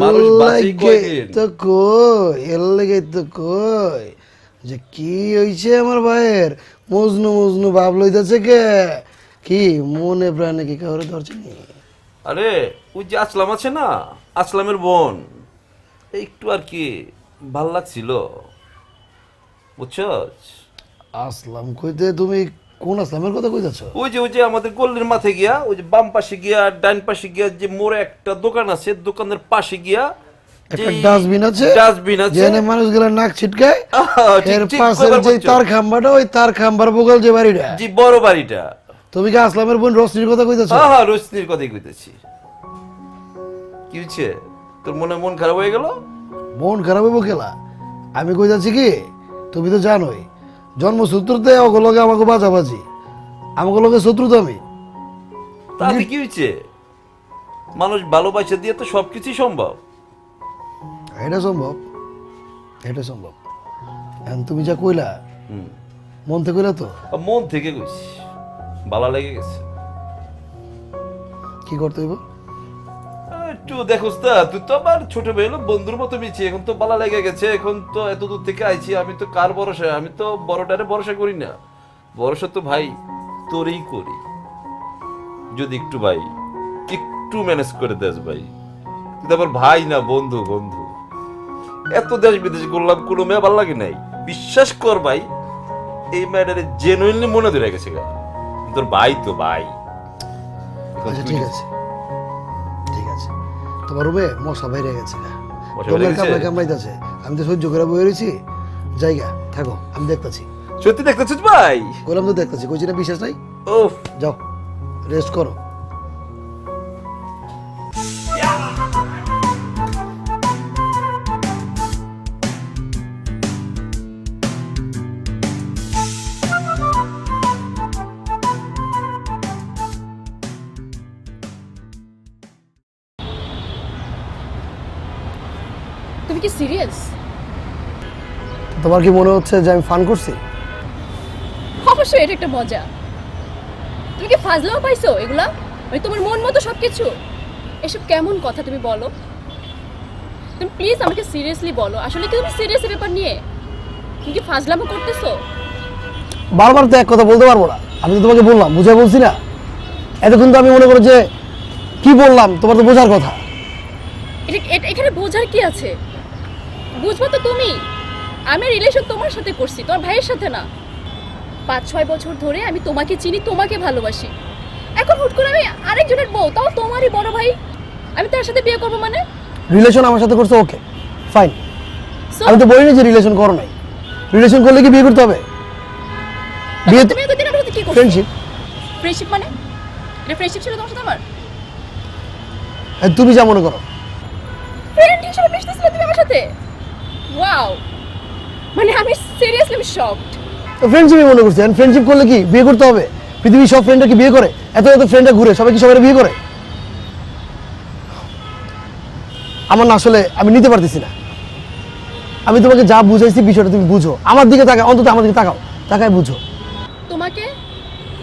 মানুষ বাঁচি কয়দিন। তো কই এর লেগে তো কই যে কি হইছে আমার ভাইয়ের মজনু মজনু ভাব লইতাছে কে, কি মনে প্রাণে কি কাউরে ধরছে নি? আরে ওই যে আসলাম আছে না, আসলামের বোন, একটু আর কি ভাল লাগছিল বুঝছস। আসলাম কইতে তুমি কোন আসলামের কথা কইতাছ? ওই যে আমাদের গল্লির মাঠে গিয়া, ওই যে বাম পাশে গিয়া ডান পাশে গিয়া যে মোড়ে একটা দোকান আছে, দোকানের পাশে গিয়া একটা ডাস্টবিন আছে, ডাস্টবিন আছে, যেখানে মানুষগুলা নাক ছিটকায়, ঠিক, এর ঠিক পাশে কইবার যে বলছো। তার খাম্বাটা, ওই তার খাম্বার বগল যে বাড়িটা, জি বড় বাড়িটা। তুমি কি আসলামের বোন রশ্মির কথা কইতাছ? হ্যাঁ হ্যাঁ, রোশনির কথাই কইতেছি। কি হচ্ছে তোর, মন খারাপ হয়ে গেল? মন খারাপ হইব খেলা? আমি কইতাছি কি, তুমি তো জানোই জন্মসূত্রতে ওগুলোকে আমাকে বাজাবাজি, আমাকে লোকে শত্রুতা। আমি তাতে কি হয়েছে, মানুষ ভালোবাসা দিয়ে তো সবকিছুই সম্ভব। এটা সম্ভব, এটা সম্ভব। এখন তুমি যা কইলা মন থেকে কইলা তো? মন থেকে কইছি, ভালো লেগে গেছে। কি করতে হইব? একটু দেখোস তা, তুই তো আবার ছোটবেলা বন্ধুর মতো মিছি, এখন তো ভালো লেগে গেছে, এখন তো এত দূর থেকে আইছি, আমি তো কার ভরসা, আমি তো বড়টারে ভরসা করি না, ভরসা তো ভাই তোরই করি। যদি একটু ভাই একটু ম্যানেজ করে দেস ভাই, তুই তো আমার ভাই না, বন্ধু বন্ধু। এত দেশ বিদেশ করলাম, কোনো মেয়ে ভালো লাগে নাই। বিশ্বাস কর ভাই, এই মেয়েটারে জেনুইনলি মনে ধরে গেছে গা। তোর ভাই তো ভাই। এখন আচ্ছা তুই ঠিক আছে, ঠিক আছে। তোমার রুমে মশা বাইরে গেছে না, মশা বেরিয়ে গেছে? কামড়াইতেছে। আমি তো সহ্য করে বয়ে রয়েছি। জায়গা থাকো, আমি দেখতেছি। সত্যি দেখতেছিস ভাই? বললাম তো দেখতেছি, কইছি না বিশ্বাস নাই। ওফ, যাও রেস্ট করো। তুমি কি সিরিয়াস? তোমার কি মনে হচ্ছে যে আমি ফান করছি? অবশ্যই এটা একটা মজা। তুমি কি ফাজলাও পাইছো এগুলা? মানে তোমার মন মতো সবকিছু? এসব কেমন কথা তুমি বলো? তুমি প্লিজ আমাকে সিরিয়াসলি বলো, আসলে কি তুমি সিরিয়াস ব্যাপার নিয়ে? তুমি কি ফাজলামো করতেছো? বারবার তো এক কথা বলতে পারবো না। আমি তো তোমাকে বললাম, বুঝা বলছি না? এতক্ষণ তো আমি মনে করো যে কি বললাম তোমার তো বোঝার কথা। এখানে বোঝার কি আছে? বুঝবা তো তুমি। আমি রিলেশন তোমার সাথে করছি, তোমার ভাইয়ের সাথে না। 5-6 বছর ধরে আমি তোমাকে চিনি, তোমাকে ভালোবাসি। এখন হুট করে আমি আরেকজনের বউ, তাও তোমারই বড় ভাই, আমি তার সাথে বিয়ে করবো মানে? রিলেশন আমার সাথে করছো, ওকে ফাইন। So, আমি তো বলিনি যে রিলেশন করো নাই। রিলেশন করলে কি বিয়ে করতে হবে? বিয়ে তো তুমি এতদিন আমার সাথে কি করছো? ফ্রেন্ডশিপ। ফ্রেন্ডশিপ মানে? এটা ফ্রেন্ডশিপ ছিল তোমার সাথে আমার? তুমি যা মনে করো। ফ্রেন্ড হিসেবে মিশতেছিলে তুমি আমার সাথে? ওয়াও, মানে আমি সিরিয়াসলি আমি শকড। তো ফ্রেন্ডশিপই মনে করছি। ফ্রেন্ডশিপ করলে কি বিয়ে করতে হবে? পৃথিবীর সব ফ্রেন্ডরা কি বিয়ে করে? এত এত ফ্রেন্ডরা ঘুরে, সবাই কি সবাই বিয়ে করে? আমার না আসলে আমি নিতে পারতেছি না। আমি তোমাকে যা বুঝাইছি বিষয়টা তুমি বুঝো। আমার দিকে তাকাও, অন্তত আমার দিকে তাকাও, তাকায় বুঝো। তোমাকে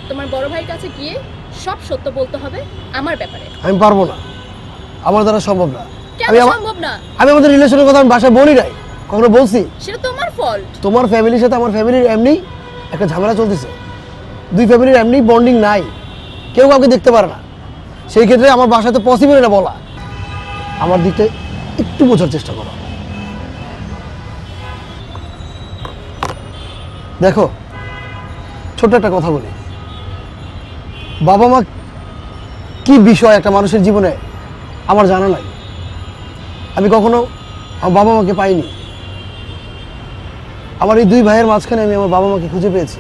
তোমার বড় ভাইয়ের কাছে গিয়ে সব সত্য বলতে হবে আমার ব্যাপারে। আমি পারবো না, আমার দ্বারা সম্ভব না। কেন আমি সম্ভব না? আমি আমাদের রিলেশনের কথা আমি বাসায় বলি নাই, কখনো বলছি? সেটা তোমার ফল্ট। তোমার ফ্যামিলির সাথে আমার ফ্যামিলির এমনি একটা ঝামেলা চলতেছে। দুই ফ্যামিলির এমনি বন্ডিং নাই, কেউ কাউকে দেখতে পারে না। সেই ক্ষেত্রে আমার বাসায় তো পসিবল না বলা। আমার দিকটা একটু বোঝার চেষ্টা করো। দেখো, ছোট্ট একটা কথা বলি। বাবা মা কি বিষয় একটা মানুষের জীবনে আমার জানা নাই। আমি কখনো আমার বাবা মাকে পাইনি। আমার এই দুই ভাইয়ের মাঝখানে আমি আমার বাবা মাকে খুঁজে পেয়েছি।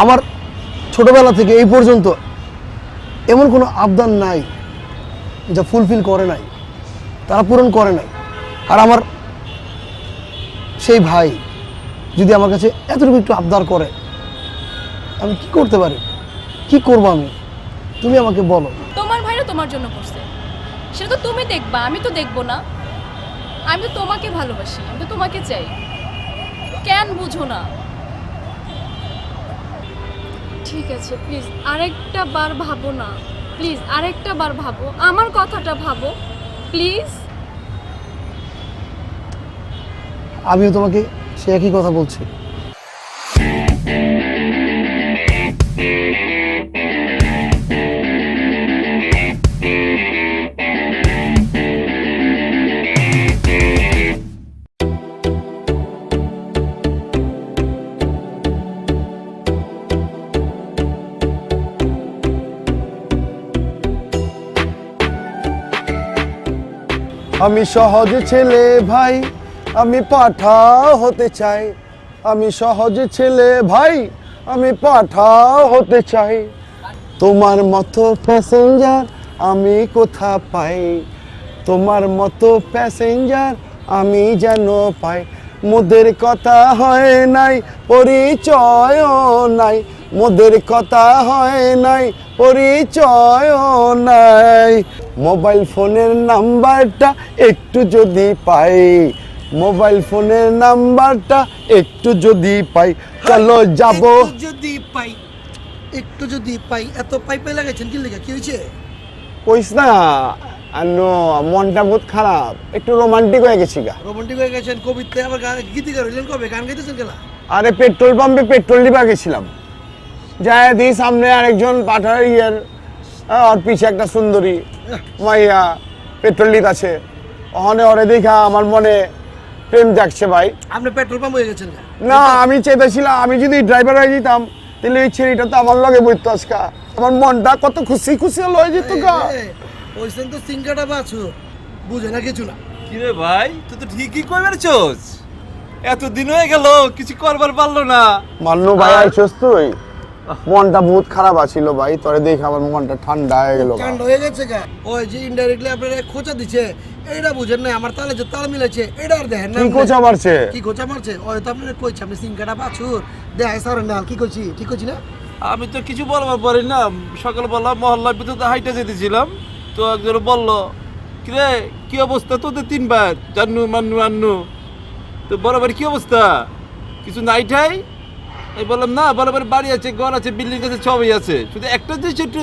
আমার ছোটবেলা থেকে এই পর্যন্ত এমন কোনো আবদার নাই যা ফুলফিল করে নাই, তারা পূরণ করে নাই। আর আমার সেই ভাই যদি আমার কাছে এতটুকু একটু আবদার করে, আমি কি করতে পারি? কি করবো আমি? তুমি আমাকে বলো। তোমার ভাইরা তোমার জন্য করছে, সেটা তো তুমি দেখবা, আমি তো দেখবো না। আমি তো তোমাকে ভালোবাসি, আমি তো তোমাকে চাই। কেন বুঝো না? ঠিক আছে, প্লিজ আরেকটা বার ভাবো না। প্লিজ আরেকটা বার ভাবো, আমার কথাটা ভাবো প্লিজ। আমিও তোমাকে সে একই কথা বলছি। আমি সহজ ছেলে ভাই, আমি পাঠা হতে চাই। আমি সহজ ছেলে ভাই, আমি পাঠা হতে চাই। তোমার মতো প্যাসেঞ্জার আমি কোথা পাই? তোমার মতো প্যাসেঞ্জার আমি যেন পাই। মোদের কথা হয় নাই, পরিচয়ও নাই। মোদের কথা হয় নাই, পরিচয়ও নাই। মোবাইল ফোনের নাম্বারটা একটু যদি পাই, মোবাইল ফোনের নাম্বারটা একটু যদি পাই, চলো যাব। যদি পাই, একটু যদি পাই। এত পাই লাগাইছেন কি লেগে? কি হয়েছে? কইস না আনো, মনটা বহুত খারাপ, একটু রোমান্টিক হয়ে গেছি গা। রোমান্টিক হয়ে গেছেন? কবিতা আবার গান গীতিকার হইলেন কবে? গান গাইতেছেন কেলা? আরে পেট্রোল পাম্পে পেট্রোল দিবা গেছিলাম, যায় দিই সামনে আরেকজন পাঠার আর পিছে একটা সুন্দরী মাইয়া পেট্রোল লিত আছে, ওখানে ওরে দেখা আমার মনে প্রেম জাগছে ভাই। আপনি পেট্রোল পাম্প হয়ে গেছেন না আমি চেয়েছিলাম আমি যদি ড্রাইভার হয়ে যেতাম তাহলে এই ছেলেটা তো আমার লগে বইতো আজকা, আমার মনটা কত খুশি খুশি লয়ে যেত গা। ওইসেন তো সিংকাটা বাছু, বুঝে না কিছু না। কিরে ভাই তুই তো ঠিকই কই বেরছোস, এতদিন হয়ে গেল কিছু করবার পারলো না। মান্নু ভাই আইছস তুই, মনটা বহুত খারাপ আছিল ভাই, তোরে দেখে আমার মনটা ঠান্ডা হয়ে গেল। কাণ্ড হয়ে গেছে গা। ওই যে ইনডাইরেক্টলি আপনারা খোঁচা দিছে, এইটা বুঝেন না, আমার তালে যে তাল মিলেছে এটা আর দেখেন না। কি খোঁচা মারছে? কি খোঁচা মারছে? ওই তো আপনারা কইছে আপনি সিংকাটা বাছুর দেখাই সারেন না। কি কইছি ঠিক কইছি না? আমি তো কিছু বলবার পারি না, সকালবেলা মহল্লার ভিতরে হাইটে যেতেছিলাম, তো একজন বলল কিরে কি অবস্থা তোদের 3 ভাই জান্নু মান্নু আন্নু, তো বরাবর কি অবস্থা কিছু নাই ঠাই? আমি বললাম না, বরাবর বাড়ি আছে, ঘর আছে, বিল্ডিং আছে, সবই আছে, শুধু একটা জিনিস একটু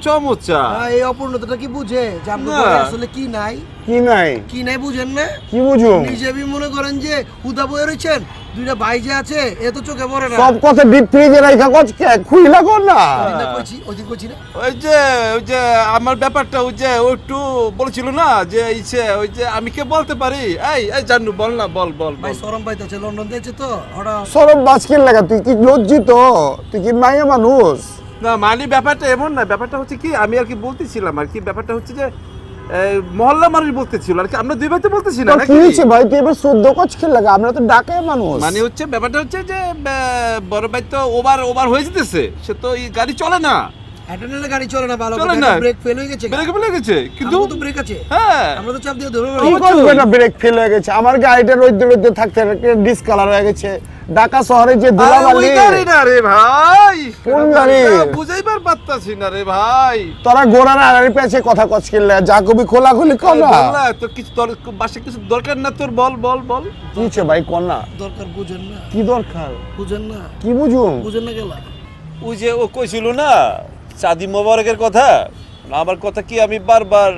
চমৎকার। এই অপূর্ণতাটা কি বুঝে যে আপনার না। ঘরে আসলে কি নাই? কি নাই? কি নাই বুঝেন না? কি বুঝুম? নিজে বি মনে করেন যে হুদা বয়ে রয়েছেন, দুইটা ভাই যে আছে এ তো চোখে পড়ে না। সব কথা ডিপ ফ্রিজে রাখা কচকে খুইলা কর না। ওইদিন কইছি ওইদিন কইছি না? ওই যে আমার ব্যাপারটা ওই যে ও একটু বলছিল না যে ইচ্ছে ওই যে আমি কে বলতে পারি, এই জান্নু বল না, বল বল ভাই বল। সরম পাইতেছে, লন্ডন দিয়েছে তো ওরা। সরব বাজকের লাগা, তুই কি লজ্জিত? তুই কি মাইয়া মানুষ? না মানে ব্যাপারটা এমন না, ব্যাপারটা হচ্ছে কি আমি আর কি বলতেছিলাম আর কি, ব্যাপারটা হচ্ছে যে মহল্লা মানুষ বলতেছিল আর কি, আমরা দুই ভাই তো বলতেছি না তোর কি নাকি? হয়েছে ভাই? তুই এবার 14 কচকের লাগা, আমরা তো ডাকে মানুষ। মানে হচ্ছে ব্যাপারটা হচ্ছে যে বড় ভাই তো ওভার হয়ে যেতেছে, সে তো এই গাড়ি চলে না, হ্যান্ডেলে গাড়ি চলে না ভালো চলে করে, না। ব্রেক ফেল হয়ে গেছে। ব্রেক ফেলে গেছে কিন্তু কিন্তু তো ব্রেক আছে, হ্যাঁ আমরা তো চাপ দিয়ে ধরে কি করবে না, ব্রেক ফেল হয়ে গেছে। আমার গাড়িটা রোদ্দে রোদ্দে থাকতে ডিসকালার হয়ে গেছে। ঢাকা শহরে যে আরে ওই ধুলাবালি। গাড়ি না রে ভাই, কোন গাড়ি? বুঝাইবার পারতাছি না রে ভাই। তোরা গোড়ার আড়াই পেছে কথা কচকের লাগা, যা কবি খোলাখুলি কর না। বললা তো কিছু তোর বাসে কিছু দরকার না তোর, বল বল বল। কি হচ্ছে ভাই কর না? দরকার বুঝেন না, কি দরকার? বুঝেন না, কি বুঝুম? বুঝেন না গেলা। ওই যে ও কইছিল না সাদি মোবারকের কথা, আমার কথা কি আমি বারবার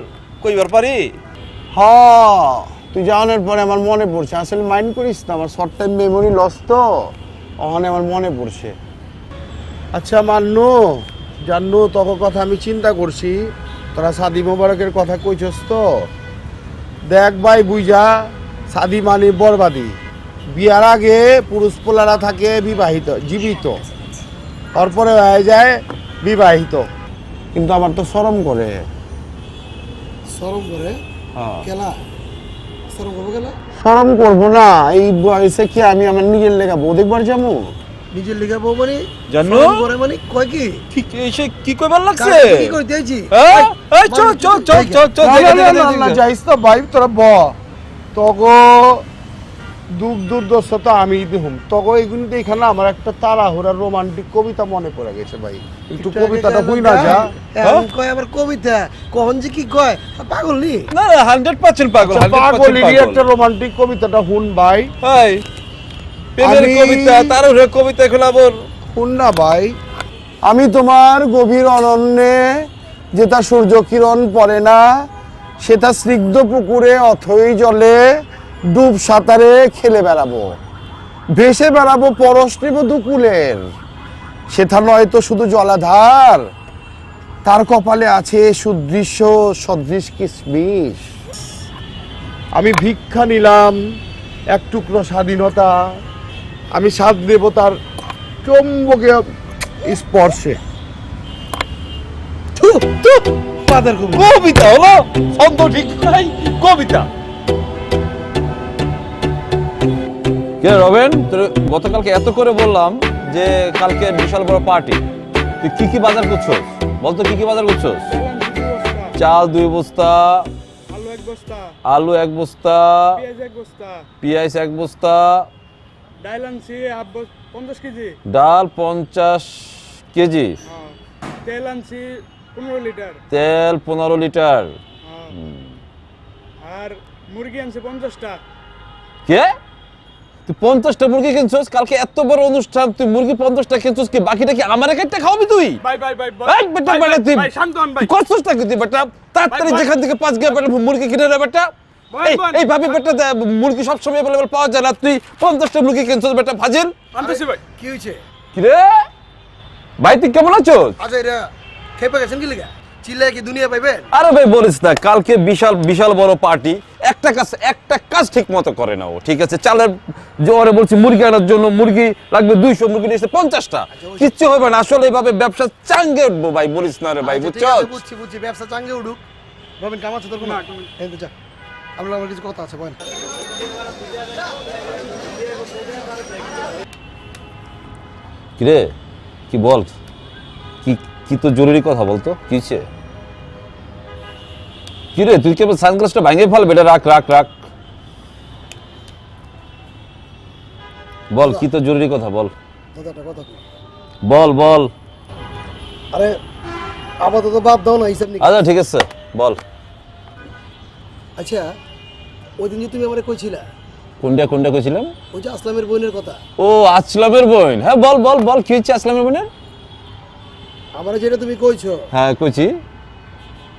কইবার পারি? হ্যাঁ তুই জানার পরে আমার মনে পড়ছে, আসলে মাইন্ড করিস না, আমার শর্ট টাইম মেমোরি লস তো, ওখানে আমার মনে পড়ছে। আচ্ছা মান্নু জান্নু, তোর কথা আমি চিন্তা করছি, তোরা সাদি মোবারকের কথা কইছস তো। দেখ ভাই বুঝা, সাদি মানে বরবাদি। বিয়ার আগে পুরুষ পোলারা থাকে বিবাহিত, জীবিত, তারপরে হয়ে যায় বিবাহিত। কিন্তু আমার তো শরম করে। সরম করে হ্যাঁ গেলা, সরম করবো গেলা। শরম করবো না, এই বয়সে কি আমি আমার নিজের লেখা বউ দেখবার যাবো? নিজের লিখা বউ মানে জানো? সরম করে মানে কয় কি? ঠিক এসে কি কইবার লাগছে? কাকে কি কইতে আইছি? হ্যাঁ এই চল চল চল চল চল না, দেখে, না, দেখে, না, দেখে, না, দেখে। যাইস তো ভাই, তোরা তগো দুঃখ দুর্দশা তো আমি দেখুন, তগো এইগুলো দেখে না আমার একটা তাড়াহুড়া রোমান্টিক কবিতা মনে পড়ে গেছে ভাই, একটু কবিতাটা বুঝ না যা। এখন কয় আবার কবিতা, কখন যে কি কয় পাগল নি? না না 100% পাগল, 100% পাগলেরই পাগল। একটা রোমান্টিক কবিতাটা হুন ভাই। ভাই প্রেমের আমি- কবিতা, তার উপরে কবিতা এখন আবার শুন না ভাই, আমি তোমার গভীর অরণ্যে যেটা সূর্য কিরণ পড়ে না, সেটা স্নিগ্ধ পুকুরে অথই জলে ডুব সাঁতারে খেলে বেড়াবো, ভেসে বেড়াবো পরশ নেব দুকুলের, সেটা নয় তো শুধু জলাধার, তার কপালে আছে সুদৃশ্য সদৃশ কিসমিস। আমি ভিক্ষা নিলাম এক টুকরো স্বাধীনতা, আমি স্বাদ দেব তার চুম্বকীয় স্পর্শে। পাদের কবি কবিতা হলো, ছন্দ ঠিক নাই, কবিতা। কে রবেন, তোর গতকালকে এত করে বললাম যে কালকে বিশাল বড় পার্টি, তুই কি কি বাজার করছস বলতো, কি কি বাজার করছস? চাল 2 বস্তা, আলু 1 বস্তা, পেঁয়াজ 1 বস্তা, ডাল আনছি 50 কেজি, ডাল 50 কেজি, তেল আনছি 15 লিটার, তেল 15 লিটার, আর মুরগি আনছি 50টা। কে তুই 50টা মুরগি কিনছস? কালকে এত বড় অনুষ্ঠান, তুই মুরগি 50টা কিনছস, কি বাকিটা কি আমারে কেটে খাওয়াবি তুই? ভাই ভাই ভাই এই বেটা বেটা তুই ভাই শান্ত হন ভাই, তুই করছস না কি তুই বেটা? তাড়াতাড়ি ভাই, যেখান থেকে 5 গিয়ে বেটা মুরগি কিনে নে বেটা। ভাই, ভাই। এই ভাবি বেটা মুরগি সব সময় अवेलेबल পাওয়া যায় না, তুই 50টা মুরগি কিনছস বেটা ফাজিল। আনতেছি ভাই। কি হইছে? কি রে ভাই, তুই কেমন আছস? আচ্ছা এরা খেপে গেছেন কি লিগা? চিল্লাই কি দুনিয়া পাইবেন? আরে ভাই বলিস না, কালকে বিশাল বিশাল বড় পার্টি, একটা কাজ ঠিক মতো করে না ও। ঠিক আছে, চালের জোয়ারে বলছি মুরগি আনার জন্য, মুরগি লাগবে 200, মুরগি নিয়েছে 50টা, কিচ্ছু হবে না। আসলে এইভাবে ব্যবসা চাঙ্গে উঠবো ভাই, বলিস না রে ভাই, আচ্ছা, ঠিক বুঝছো? আছে, বুঝছি ব্যবসা চাঙ্গে উঠুক। রবিন কাম আছে তোর কোনো? এই তো যা, আমার কিছু কথা আছে বল। কিরে কি বল, কি কি তো জরুরি কথা বলতো, কিছে? কিরে তুই কেবল সানগ্লাসটা ভাঙে ফেল, বেটা রাখ রাখ রাখ, বল কি তো জরুরি কথা বল, দাদা একটা কথা কই। বল বল। আরে আপাতত বাদ দাও না হিসাব নিকেশ। আচ্ছা ঠিক আছে বল। আচ্ছা ওই দিন যে তুমি আমারে কইছিলা, কোনটা কোনটা কইছিলাম? ওই যে আসলামের বোনের কথা। ও আসলামের বোন, হ্যাঁ বল বল বল, কি হচ্ছে আসলামের বোনের? আমারে যেটা তুমি কইছো, হ্যাঁ কইছি।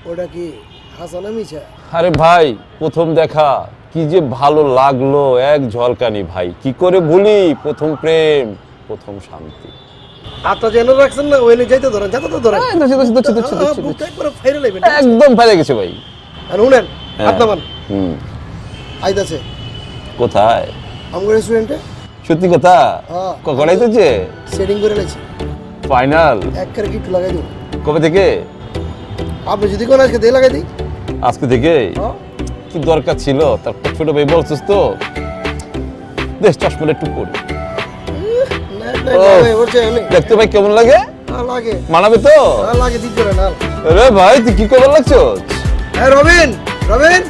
ওটা কি হাসানা মিছা? আরে ভাই প্রথম দেখা কি যে ভালো লাগলো, এক ঝলকানি ভাই, কি করে ভুলি, প্রথম প্রেম প্রথম শান্তি। হাতটা যেন রাখছেন না, ওইনে যাইতে ধরেন, যাতে তো ধরেন। বুকটা একবার ফাইরে লাইবেন। একদম ফাইরে গেছে ভাই। আর শুনেন, হাত নামান। আইতাছে কোথায়? আমার রেস্টুরেন্টে। সত্যি কথা? হ্যাঁ। কখন আইতেছে? সেটিং করে লাইছি ফাইনাল। এক করে গিফট লাগাই দিই। কবে থেকে? আপনি যদি কোন আজকে দিয়ে লাগাই দিই। আজকে থেকে? কি দরকার ছিল? তার ছোট ভাই বলছিস তো, দেশ চশমাটা একটু পরি। দেখতে ভাই কেমন লাগে? লাগে। মানাবে তো? লাগে, দিতে পারে না। আরে ভাই তুই কি খবর লাগছো? হ্যাঁ রবিন, রবিন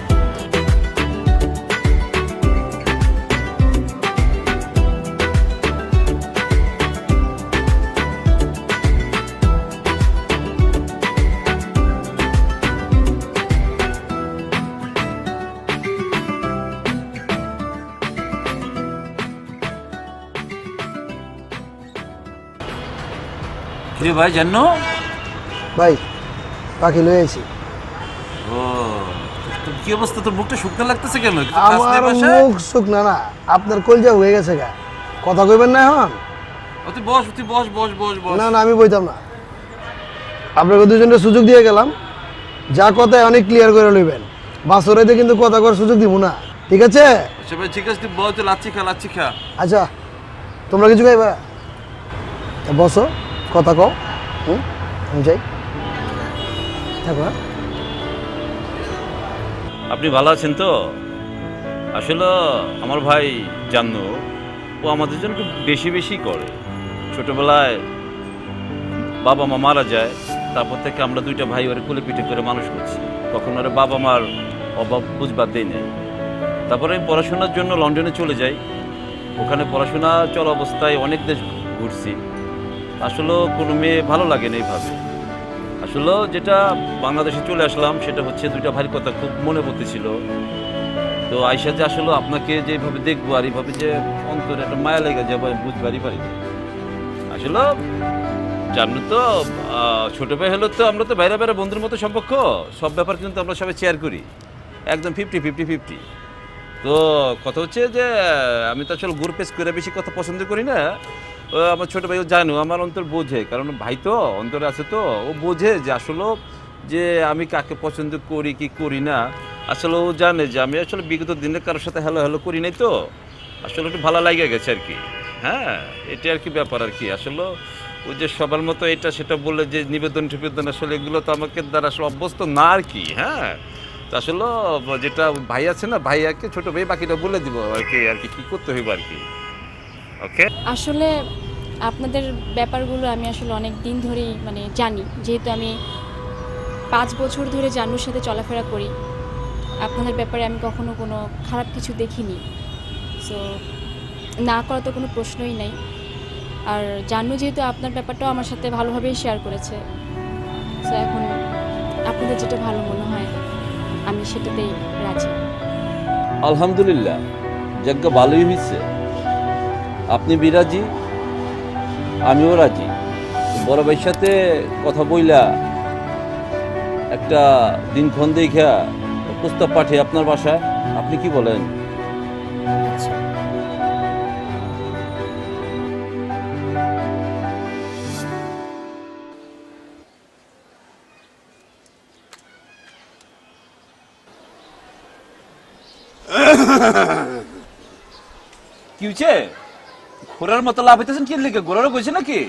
কিরে ভাই জানো? ভাই পাখি লয়ে আইছি। ও তোর কি অবস্থা, তোর মুখটা শুকনো লাগতেছে কেন? আমার মুখ শুকনা না, আপনার কলজা হয়ে গেছে গা। কথা কইবেন না এখন? তুই বস, তুই বস বস বস বস। না না আমি বইতাম না। আপনাকে দুজনের সুযোগ দিয়ে গেলাম, যা কথায় অনেক ক্লিয়ার করে লইবেন। বাসরাইতে কিন্তু কথা করার সুযোগ দিব না, ঠিক আছে? আচ্ছা ভাই ঠিক আছে, তুই বল, তুই লাচ্ছি খা, লাচ্ছি খা। আচ্ছা তোমরা কিছু খাইবা? বসো, কথা কও। আমি যাই, থাকো। আপনি ভালো আছেন তো? আসলে আমার ভাই জানো, ও আমাদের জন্য একটু বেশি বেশি করে। ছোটবেলায় বাবা মা মারা যায়, তারপর থেকে আমরা দুইটা ভাই ওরে কোলে পিঠে করে মানুষ করছি। কখনো ওরে বাবা মার অভাব বুঝবার দেই নাই। তারপরে আমি পড়াশোনার জন্য লন্ডনে চলে যাই। ওখানে পড়াশোনা চলা অবস্থায় অনেক দেশ ঘুরছি। আসলে কোনো মেয়ে ভালো লাগে না এইভাবে। আসলে যেটা বাংলাদেশে চলে আসলাম সেটা হচ্ছে দুইটা ভাইয়ের কথা খুব মনে পড়তেছিল। তো আইসা যে আসলে আপনাকে যেভাবে দেখবো আর এইভাবে যে অন্তরে একটা মায়া লেগে যাবো আমি বুঝবারই পারি না। আসলে জানো তো, ছোট ভাই হলো তো আমরা তো বাইরে বাইরে বন্ধুর মতো সম্পর্ক, সব ব্যাপার কিন্তু আমরা সবাই শেয়ার করি, একদম 50-50-50। তো কথা হচ্ছে যে আমি তো আসলে গ্রুপেস করে বেশি কথা পছন্দ করি না। আমার ছোট ভাইও জানো আমার অন্তর বোঝে, কারণ ভাই তো অন্তরে আছে, তো ও বোঝে যে আসলে যে আমি কাকে পছন্দ করি কি করি না। আসলে ও জানে যে আমি আসলে বিগত দিনে কারোর সাথে হ্যালো হ্যালো করি নাই, তো আসলে একটু ভালো লাগে গেছে আর কি। হ্যাঁ এটা আর কি ব্যাপার আর কি। আসলে ওই যে সবার মতো এটা সেটা বলে যে নিবেদন টিবেদন, আসলে এগুলো তো আমাকে দ্বারা আসলে অভ্যস্ত না আর কি। হ্যাঁ তো আসলে যেটা ভাই আছে না, ভাইয়াকে ছোট ভাই বাকিটা বলে দিব আর কি, আর কি কী করতে হইব আর কি। ওকে, আসলে আপনাদের ব্যাপারগুলো আমি আসলে অনেক দিন ধরেই মানে জানি, যেহেতু আমি 5 বছর ধরে জান্নুর সাথে চলাফেরা করি। আপনাদের ব্যাপারে আমি কখনো কোনো খারাপ কিছু দেখিনি, সো না করা তো কোনো প্রশ্নই নাই। আর জান্নু যেহেতু আপনার ব্যাপারটাও আমার সাথে ভালোভাবেই শেয়ার করেছে, সো এখন আপনাদের যেটা ভালো মনে হয় আমি সেটাতেই রাজি। আলহামদুলিল্লাহ, যজ্ঞ ভালোই হয়েছে। আপনি বিরাজি, আমিও রাজি। বড় ভাইয়ের সাথে কথা বইলা একটা দিনক্ষণ দেখা প্রস্তাব পাঠিয়ে আপনার বাসায়, আপনি কি বলেন? কি হয়েছে? ঘোরার মতো লাভ হইতেছেন কি লিখে? ঘোরারও কইছে নাকি?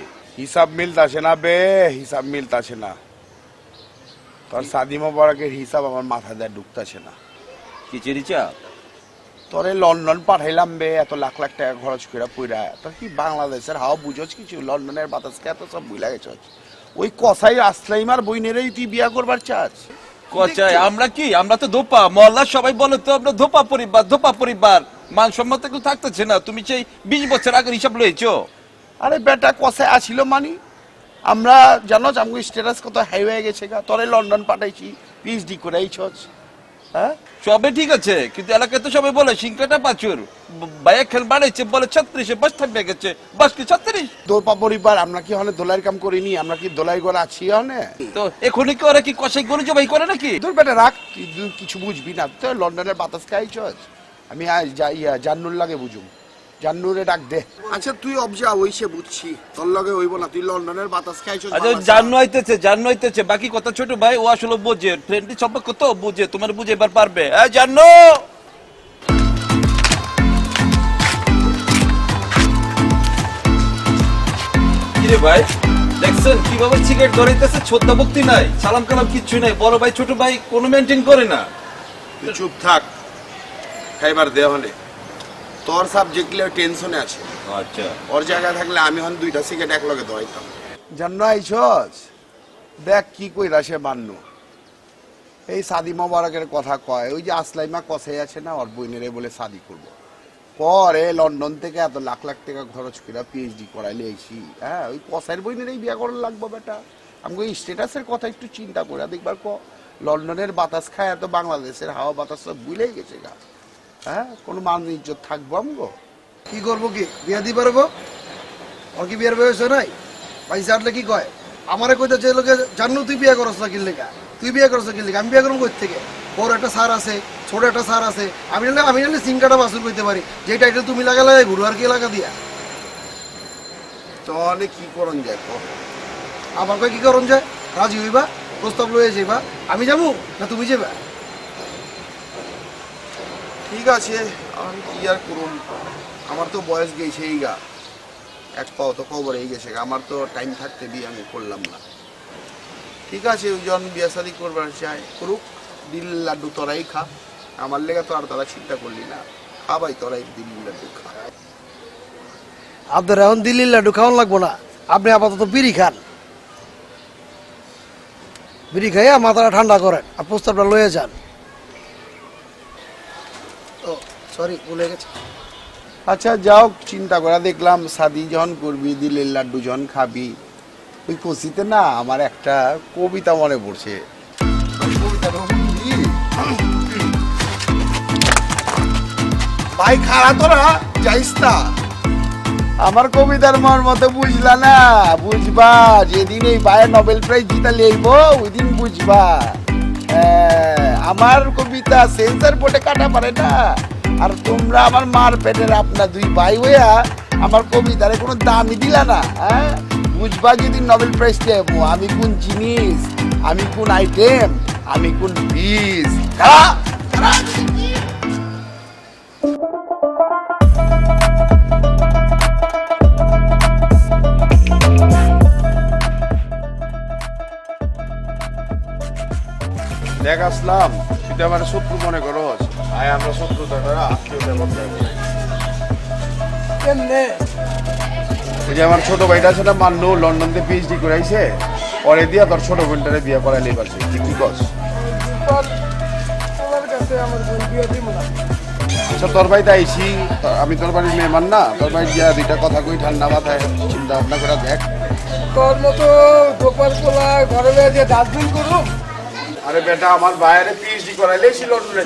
হিসাব মিলতাছে না বে, হিসাব মিলতাছে না। তোর সাদি মোবারকের হিসাব আমার মাথা দিয়ে ঢুকতাছে না। কি চেরিচা? তোরে লন্ডন পাঠাইলাম বে, এত লাখ লাখ টাকা খরচ করে পুরা। তোর কি বাংলাদেশের হাওয়া বুঝোস কিছু? লন্ডনের বাতাসকে এত সব বুঝলা গেছস। ওই কসাই আসলাইমার বইনেরই তুই বিয়া করবার চাস? কচাই আমরা কি? আমরা তো ধোপা মহল্লা, সবাই বলে তো আমরা ধোপা পরিবার, ধোপা পরিবার। মান সম্মান তো থাকতেছে না। তুমি সেই 20 বছর আগের হিসাব লইছো। আরে বেটা কসাই আসিল মানি আমরা জানো আমগো স্ট্যাটাস কত হাই হয়ে গেছে গা। তোরে লন্ডন পাঠাইছি, পিএইচডি করাইছস। হ্যাঁ সবে ঠিক আছে, কিন্তু এলাকায় তো সবাই বলে সিংকাটা পাচুর বাইয়া খেল বাড়াইছে, বলে 36-এ বাস থাকবে গেছে। বাস কি 36? দোপা পরিবার আমরা কি হনে দোলাইয়ের কাম করিনি? আমরা কি দোলাই করে আছি হনে? তো এখনই কি ওরা কি কষাই গরু জবাই করে নাকি? তোর বেটা রাখ, তুই কিছু বুঝবি না। তো লন্ডনের বাতাস খাইছস। আমি আজ যাইয়া জান্নুর লাগে বুঝুম। জান্নুরে ডাক দে। আচ্ছা তুই অবজা ওইসে বুঝছি, তোর লগে হইব না। তুই লন্ডনের বাতাস খাইছস। আচ্ছা জান্ন হইতেছে বাকি কথা। ছোট ভাই ও আসলে বোঝে, ফ্রেন্ডলি সম্পর্ক তো বুঝে, তোমার বুঝে এবার পারবে। জানো কিরে ভাই, দেখছেন কিভাবে সিগারেট ধরাইতেছে? ছোট্টা ভক্তি নাই, সালাম কালাম কিচ্ছু নাই। বড় ভাই ছোট ভাই কোনো মেনটেন করে না। তুই চুপ থাক, খাইবার দে হলে। তোর সাবজেক্ট লিয়ে টেনশনে আছে। আচ্ছা ওর জায়গায় থাকলে আমি হন 2টা সিগারেট এক লগে ধরাইতাম। জান্ন আইছস, দেখ কি কইরা সে মান্নু। এই সাদি মোবারকের কথা কয়, ওই যে আসলাইমা কসাই আছে না, ওর বইনেরে বলে শাদি করবো। পরে লন্ডন থেকে এত লাখ লাখ টাকা খরচ করে পিএইচডি করাইলে আইছি। হ্যাঁ ওই কসাইয়ের বইনেরেই বিয়া করার লাগবো বেটা। আমাকে ওই স্ট্যাটাসের কথা একটু চিন্তা করে দেখবার ক। লন্ডনের বাতাস খায় এত বাংলাদেশের হাওয়া বাতাস সব ভুলেই গেছে গা। হ্যাঁ কোনো মান ইজ্জত থাকবো আমগো? কি করবো কি বিয়া দি পারবো? ওর কি বিয়ার বয়স নাই? ভাই চাটলে কি কয় আমারে কইতে চাই লোকে জান্নু তুই বিয়া করছ না কিনলে গা, তুই বিয়া করছ কিনলে আমি বিয়া করবো কই থেকে? বড় একটা সার আছে, ছোট একটা সার আছে। আমি নাহলে সিংকাটা বাসুর করতে পারি, যে টাইটেল তুমি লাগালে ঘুরু আর কি এলাকা দিয়া। তাহলে কি করন যায়? আমার কয় কি করন যায়? রাজি হইবা, প্রস্তাব লয়ে যাইবা, আমি যাবো না তুমি যাবা? ঠিক আছে, আমি কি আর করুন। আমার তো বয়স গেছে এই গা, এক পাও তো কবর এই গেছে। আমার তো টাইম থাকতে বিয়ে আমি করলাম না। ঠিক আছে, ওইজন বিয়ে শাদি করবার চাই করুক। দিল লাড্ডু তোরাই খা, আমার লেগে তো আর তারা চিন্তা করলি না। খাবাই তোরাই দিল লাড্ডু খা। আপনার এখন দিল্লির লাড্ডু খাওয়ান লাগবো না, আপনি আপাতত বিড়ি খান। বিড়ি খাইয়া মাথাটা ঠান্ডা করেন আর প্রস্তাবটা লয়ে যান। ও সরি ভুলে গেছে। আচ্ছা যাও, চিন্তা করে দেখলাম শাদি যখন করবি, দিলের লাড্ডু যখন খাবি, ওই কষিতে না আমার একটা কবিতা মনে পড়ছে। কবিতাটা শুনবি? ভাই খাড়া তোরা যাইস না। আমার কবিতার মর্ম তো বুঝলা না? বুঝবা যেদিন এই ভাইয়ের নোবেল প্রাইজ জিতা লইব ওই দিন বুঝবা। আমার কবিতা সেন্সার বোর্ডে কাটা পারে না। আর তোমরা আমার মার পেটের আপনা দুই ভাই হইয়া আমার কবিতারে কোনো দামই দিলা না। হ্যাঁ বুঝবা যেদিন নোবেল প্রাইজ দেবো আমি কোন জিনিস, আমি কোন আইটেম, আমি কোন বীজ। দেখ আসলাম, তুই আমার শত্রু মনে করস। আয় আমরা শত্রুতা আত্মীয়তা বন্ধ। ওই যে আমার ছোট ভাইটা সেটা মান্নু লন্ডনতে পিএইচডি করাইছে, পরে দিয়া তোর ছোট বোনটারে বিয়ে করাইলে পারছে। তুই কি কস? আচ্ছা তোর ভাই আইছি, আমি তোর বাড়ির মেহমান না। তোর ভাই গিয়া 2টা কথা কই ঠান্ডা মাথায় চিন্তা ভাবনা করে দেখ। তোর মতো দোপার পোলা ঘরে যে ডাস্টবিন করুম। আরে বেটা আমার বাইরে পিএইচডি করাইলে ছিল লন্ডনে।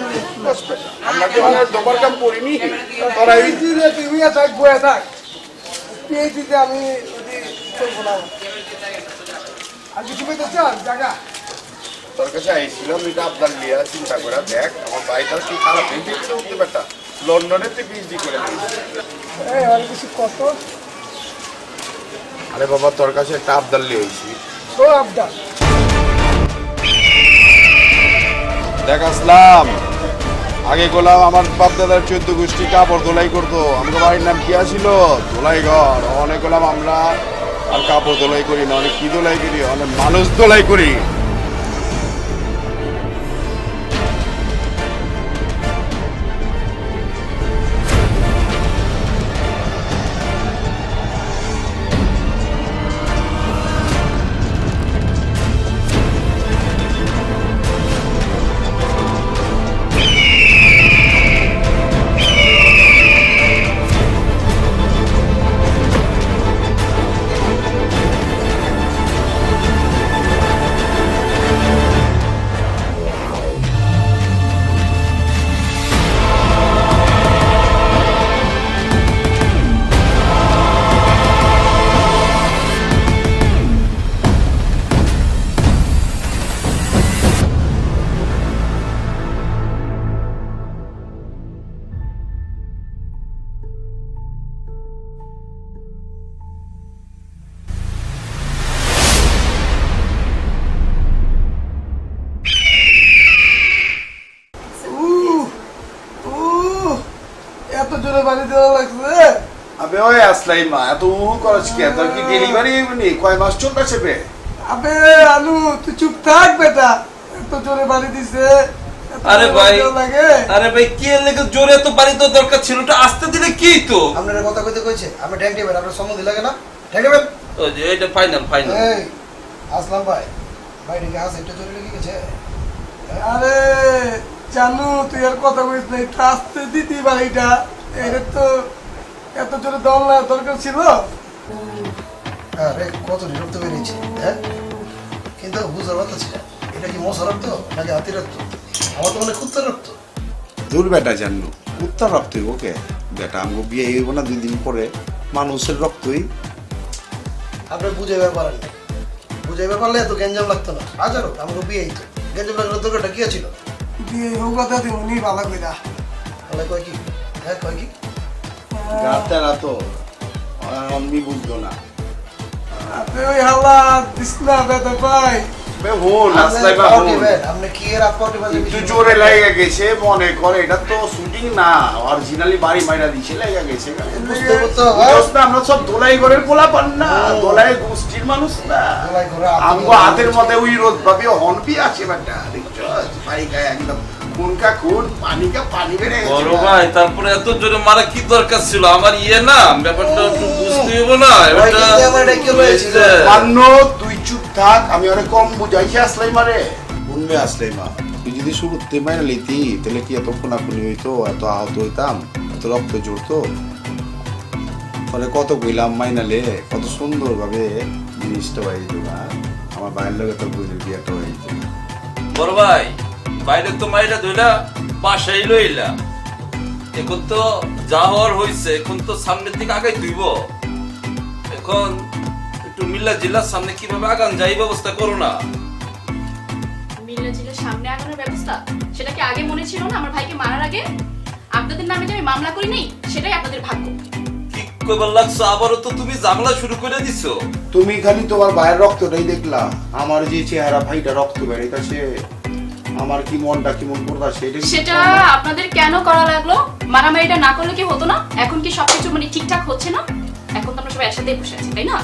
আমরা কি মানে দোকান কাম করিনি? তোরা এই তুই থাক বয়ে থাক, পিএইচডিতে আমি চলবো না। আর কিছু পেতে চান জায়গা? তোর কাছে আইছিলাম এটা আপনার লিয়া চিন্তা করে দেখ। আমার ভাইটা কি খারাপ হয়েছে উঠতে বেটা, লন্ডনে তুই পিএইচডি করে আর কিছু কত? আরে বাবা তোর কাছে একটা আবদার লিয়ে আইছি। তো আবদার দেখ আসলাম, আগে গোলাম আমার বাপ দাদার 14 গোষ্ঠী কাপড় ধোলাই করতো। আমাদের বাড়ির নাম কি আছিল? ধোলাই ঘর। অনেক গোলাম আমরা আর কাপড় ধোলাই করি না, অনেক কি ধোলাই করি, অনেক মানুষ ধোলাই করি। এত জোরে বাড়ি দেওয়া লাগছে। আবে ওই আসলাই মা এত খরচ কি? তোর কি ডেলিভারি নি কয় মাস চলতেছে বে? আবে আলু তুই চুপ থাক বেটা, এত জোরে বাড়ি দিছে। এত আরে জোরে ভাই, দেওয়া লাগে। আরে ভাই কি লেগে জোরে তো বাড়ি তো দরকার ছিল, ওটা আসতে দিলে কি তো? আপনারা কথা কইতে কইছে আমরা ট্যাঙ্ক টেবেন, আপনার সম্বন্ধে লাগে না ট্যাঙ্ক টেবেন। ওই যে এটা ফাইনাল ফাইনাল। এই আসলাম ভাই, ভাই ঢেকে হাস একটু জোরে লেগে গেছে। আরে জানু তুই আর কথা কইস নাই, আসতে দিতি বাড়িটা। এটা তো এত জোরে দেওয়া দরকার ছিল। আরে কত বিরক্ত বেরিয়েছে, হ্যাঁ? কিন্তু বুঝতে পারতেছি না এটা কি মশা রক্ত নাকি হাতি রক্ত? আমার তো মনে কুত্তার রক্ত। দূর বেটা জানু উত্তর রক্তই ওকে বেটা, আমগো বিয়ে হইব না 2 দিন পরে, মানুষের রক্তই। আপনি বুঝাইবার পারেন না, বুঝাইবার পারলে এত গ্যাঞ্জাম লাগতো না। হাজারো আমাকে বিয়ে হইতো, গ্যাঞ্জাম লাগানোর দরকারটা কি ছিল? দিয়ে হোক কথা দিই উনি ভালো কইরা। তাহলে কয় কি? হ্যাঁ কয় কি? রাতেরা তো আমি বুঝতো না। আপনি ওই হাল্লা দিস না বেটা ভাই। বে হন আসলাই বা হন আপনি কি এর আপনি বাজে একটু জোরে লাগা গেছে মনে করে, এটা তো শুটিং না, অরিজিনালি বাড়ি মাইরা দিছে লাগা গেছে। বুঝতে তো বুঝছ না আমরা সব দোলাই ঘরের পোলা পান না, দোলাই গোষ্ঠীর মানুষ না। দোলাই ঘরে আমগো হাতের মধ্যে ওই রোদ ভাবি হনপি আছে বেটা, দেখছো পাই গায় একদম কোনকা কোন পানিকা পানি বেড়ে গেছে। বড় ভাই তারপরে এত জোরে মারা কি দরকার ছিল? আমার ইয়ে না ব্যাপারটা একটু বুঝতে হবে না। এটা আমার এটা কি হয়েছিল? মান্য তুই চুপ থাক, আমি অনেক কম বুঝাইছি আসলাই মারে। শুনবে আসলাই মা, তুই যদি শুরুতে মাইনা লিতি তাহলে কি এত খুনাখুনি হইতো, এত আহত হইতাম, এত রক্ত জড়তো? ফলে কত কইলাম মাইনালে কত সুন্দর ভাবে জিনিসটা বাড়ি দিত না, আমার বাইরের লোক তোর বইয়ের বিয়েটা হয়ে যেত না। বড় ভাই বাইরে তো মাইরা ধইলা পাশেই লইলা, এখন তো যা হওয়ার হইছে, এখন তো সামনের দিকে আগাই তুইব। এখন একটু মিল্লা জিল্লার সামনে কিভাবে আগান যাই ব্যবস্থা করো না। মিল্লা জিল্লার সামনে আগানোর ব্যবস্থা সেটা কি আগে মনে ছিল না? আমার ভাইকে মারার আগে আপনাদের নামে যে আমি মামলা করি নাই সেটাই আপনাদের ভাগ্য। কি কইবার লাগছো? আবারও তো তুমি ঝামেলা শুরু করে দিছো। তুমি খালি তোমার ভাইয়ের রক্তটাই দেখলা, আমার যে চেহারা ভাইটা রক্ত বেড়াইতেছে, আমার কি মনটা কেমন করতেছে সেটা আপনাদের কেন করা লাগলো? মারামারিটা না করলে কি হতো না? এখন কি সবকিছু মানে ঠিকঠাক হচ্ছে না? এখন তো আমরা সবাই একসাথে বসে আছি, তাই না?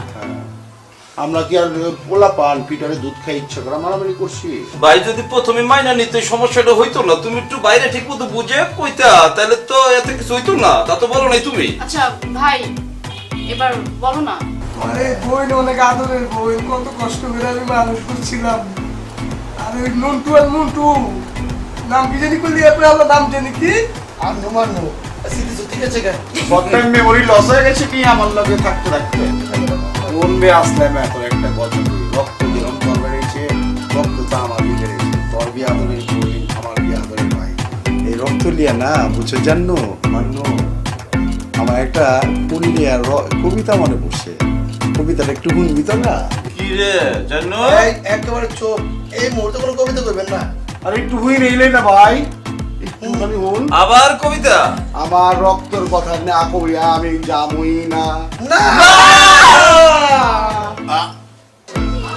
আমরা কি আর পোলা পান পিটারে দুধ খাই ইচ্ছা করে মারামারি করছি? ভাই যদি প্রথমে মাইনা নিতে সমস্যাটা হইতো না, তুমি একটু বাইরে ঠিক মতো বুঝে কইতা, তাহলে তো এত কিছু হইতো না। তা তো বলো নাই তুমি। আচ্ছা ভাই এবার বলো না। আরে বোন অনেক আদরের বোন, কত কষ্ট করে আমি মানুষ করছিলাম। আরে ওই নন্টু আর মন্টু নাম কি জানি করলি আপনি, আল্লাহ নাম জানি কি? আর নুমানু স্মৃতি ঠিক আছে কেন? বর্তমান মেমোরি লস হয়ে গেছে কি আমার লগে থাকতে থাকতে? বলবে আসলে আমি এখন একটা কথা বলি, রক্ত যেরকম তোর বেড়েছে, রক্ত তো আমার বেড়েছে। তোর বিয়ে আদরের বোন, আমার বিয়ে আদরের ভাই, এই রক্ত লিয়া না বুঝছো জানো মান্য। আমার একটা পুরুলিয়ার কবিতা মনে পড়ছে, কবিতাটা একটু শুনবি তো না? কি রে জানো? এই একেবারে চোখ, এই মুহূর্তে কোনো কবিতা কইবেন না। আরে একটু হুই রইলে না ভাই, একটু খালি হুন। আবার কবিতা? আমার রক্তর কথা না কইয়া আমি জামুই না। না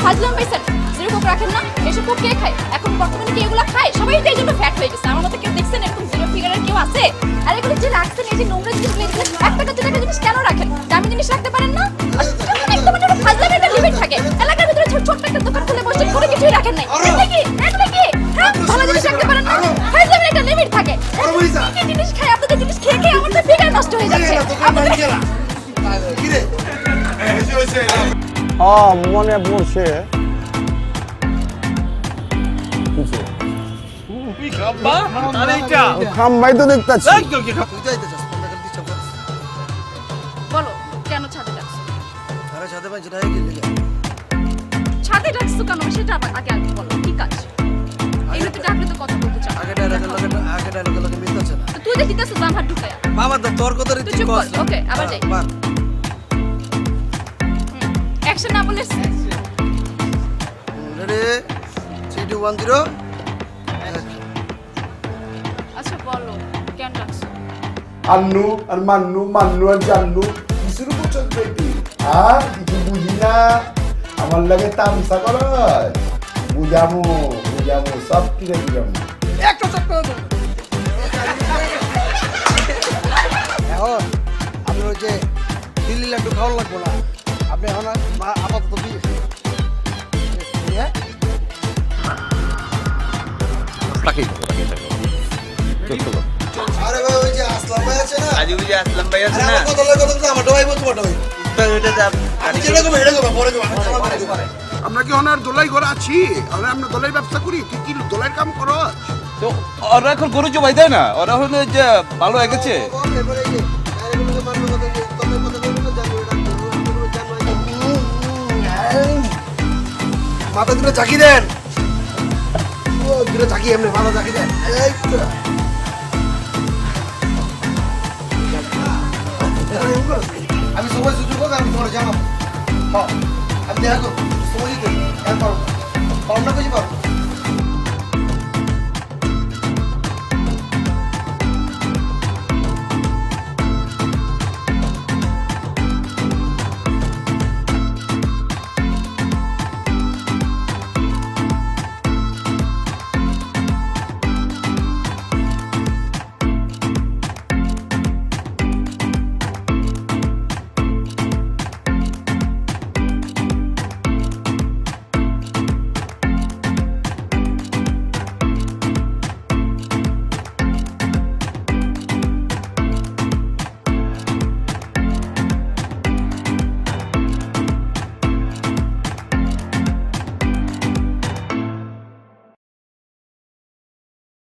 হাজলাম ভাই স্যার জিরো কোক রাখেন না? এসব কোক কে খায়? এখন বর্তমানে কি এগুলা খায়? সবাই তো এই জন্য ফ্যাট হয়ে গেছে। আমার মতো কেউ দেখছেন এরকম জিরো ফিগার আছে? আর এগুলো যে রাখছেন, এই যে নোংরা জিনিসগুলো, এগুলো একটা জিনিস কেন রাখেন? দামি জিনিস রাখতে পারেন না? আর যখন একদম একটা ফাজলামি একটা লিমিট থাকে। এলাকার ভিতরে ছোট্ট একটা দোকান খুলে বসে কোনো কিছুই রাখেন নাই। এগুলো কি? হ্যাঁ, ভালো জিনিস রাখতে পারেন না? ফাজলামি একটা লিমিট থাকে। কি জিনিস খাই? আপনাদের জিনিস খেয়ে খেয়ে আমার তো ফিগার নষ্ট হয়ে যাচ্ছে। মনে পড়ছে কিছু। খাম্বাই তো দেখতেছি। তুই যাইতে চাস তোমরা খালি ডিস্টার্ব করছিস। বলো কেন ছাদে ডাকছো? আরে সাথে ভাই যেটা হয়ে গেলে ছাদে ডাকছো কেন সেটা আগে আগে বলো, কি কাজ? এমনিতে ডাকলে তো কথা বলতে চাও। আগে ডায়লগের লগে মিলতেছে না। তো তুই যে দিতেছো জামহার ঢুকায়া। বাবা তো তোর কথা তুই চুপ কর। ওকে, আবার যাই। অ্যাকশন না বলে রেডি 3 2 1 0। আচ্ছা বলো কেন ডাকছো? আন্নু আর মান্নু, মান্নু আর জান্নু কিছুর উপর চলবে কি? আর কিছু বুঝি না, আমার লাগে তামসা কর। বুঝামো সব কিনে বুঝামো। একটা চক্র দাও। এখন আপনি ওই যে দিল্লি লাড্ডু খাওয়া লাগবো না, আপনি এখন আপাতত দিয়ে আরে ভাই ওই যে আসলাম ভাই আছে না, আজ ওই যে আসলাম ভাই আছে আরে না, আমার কথা লাগে কথা আমার ভাই বলতে পারো এটা যা আমি যেটা করব এটা করব পরে করব। আমরা কি ওনার দোলাই ঘরে আছি? আমরা দোলাই ব্যবসা করি, তুই কি দোলাইয়ের কাম করো? তো ওরা এখন গরু জবাই দেয় না, ওরা হলো যে ভালো হয়ে গেছে। মাথা দুটো চাকি দেন, ও দুটো চাকি এমনি মাথা চাকি দেন। এই তো। আমি সময় সুযোগ হোক আমি তোমার জানাবো। হ্যাঁ আমি দেখা করবো, সময় দিতে পারবো না কিছু পারবো।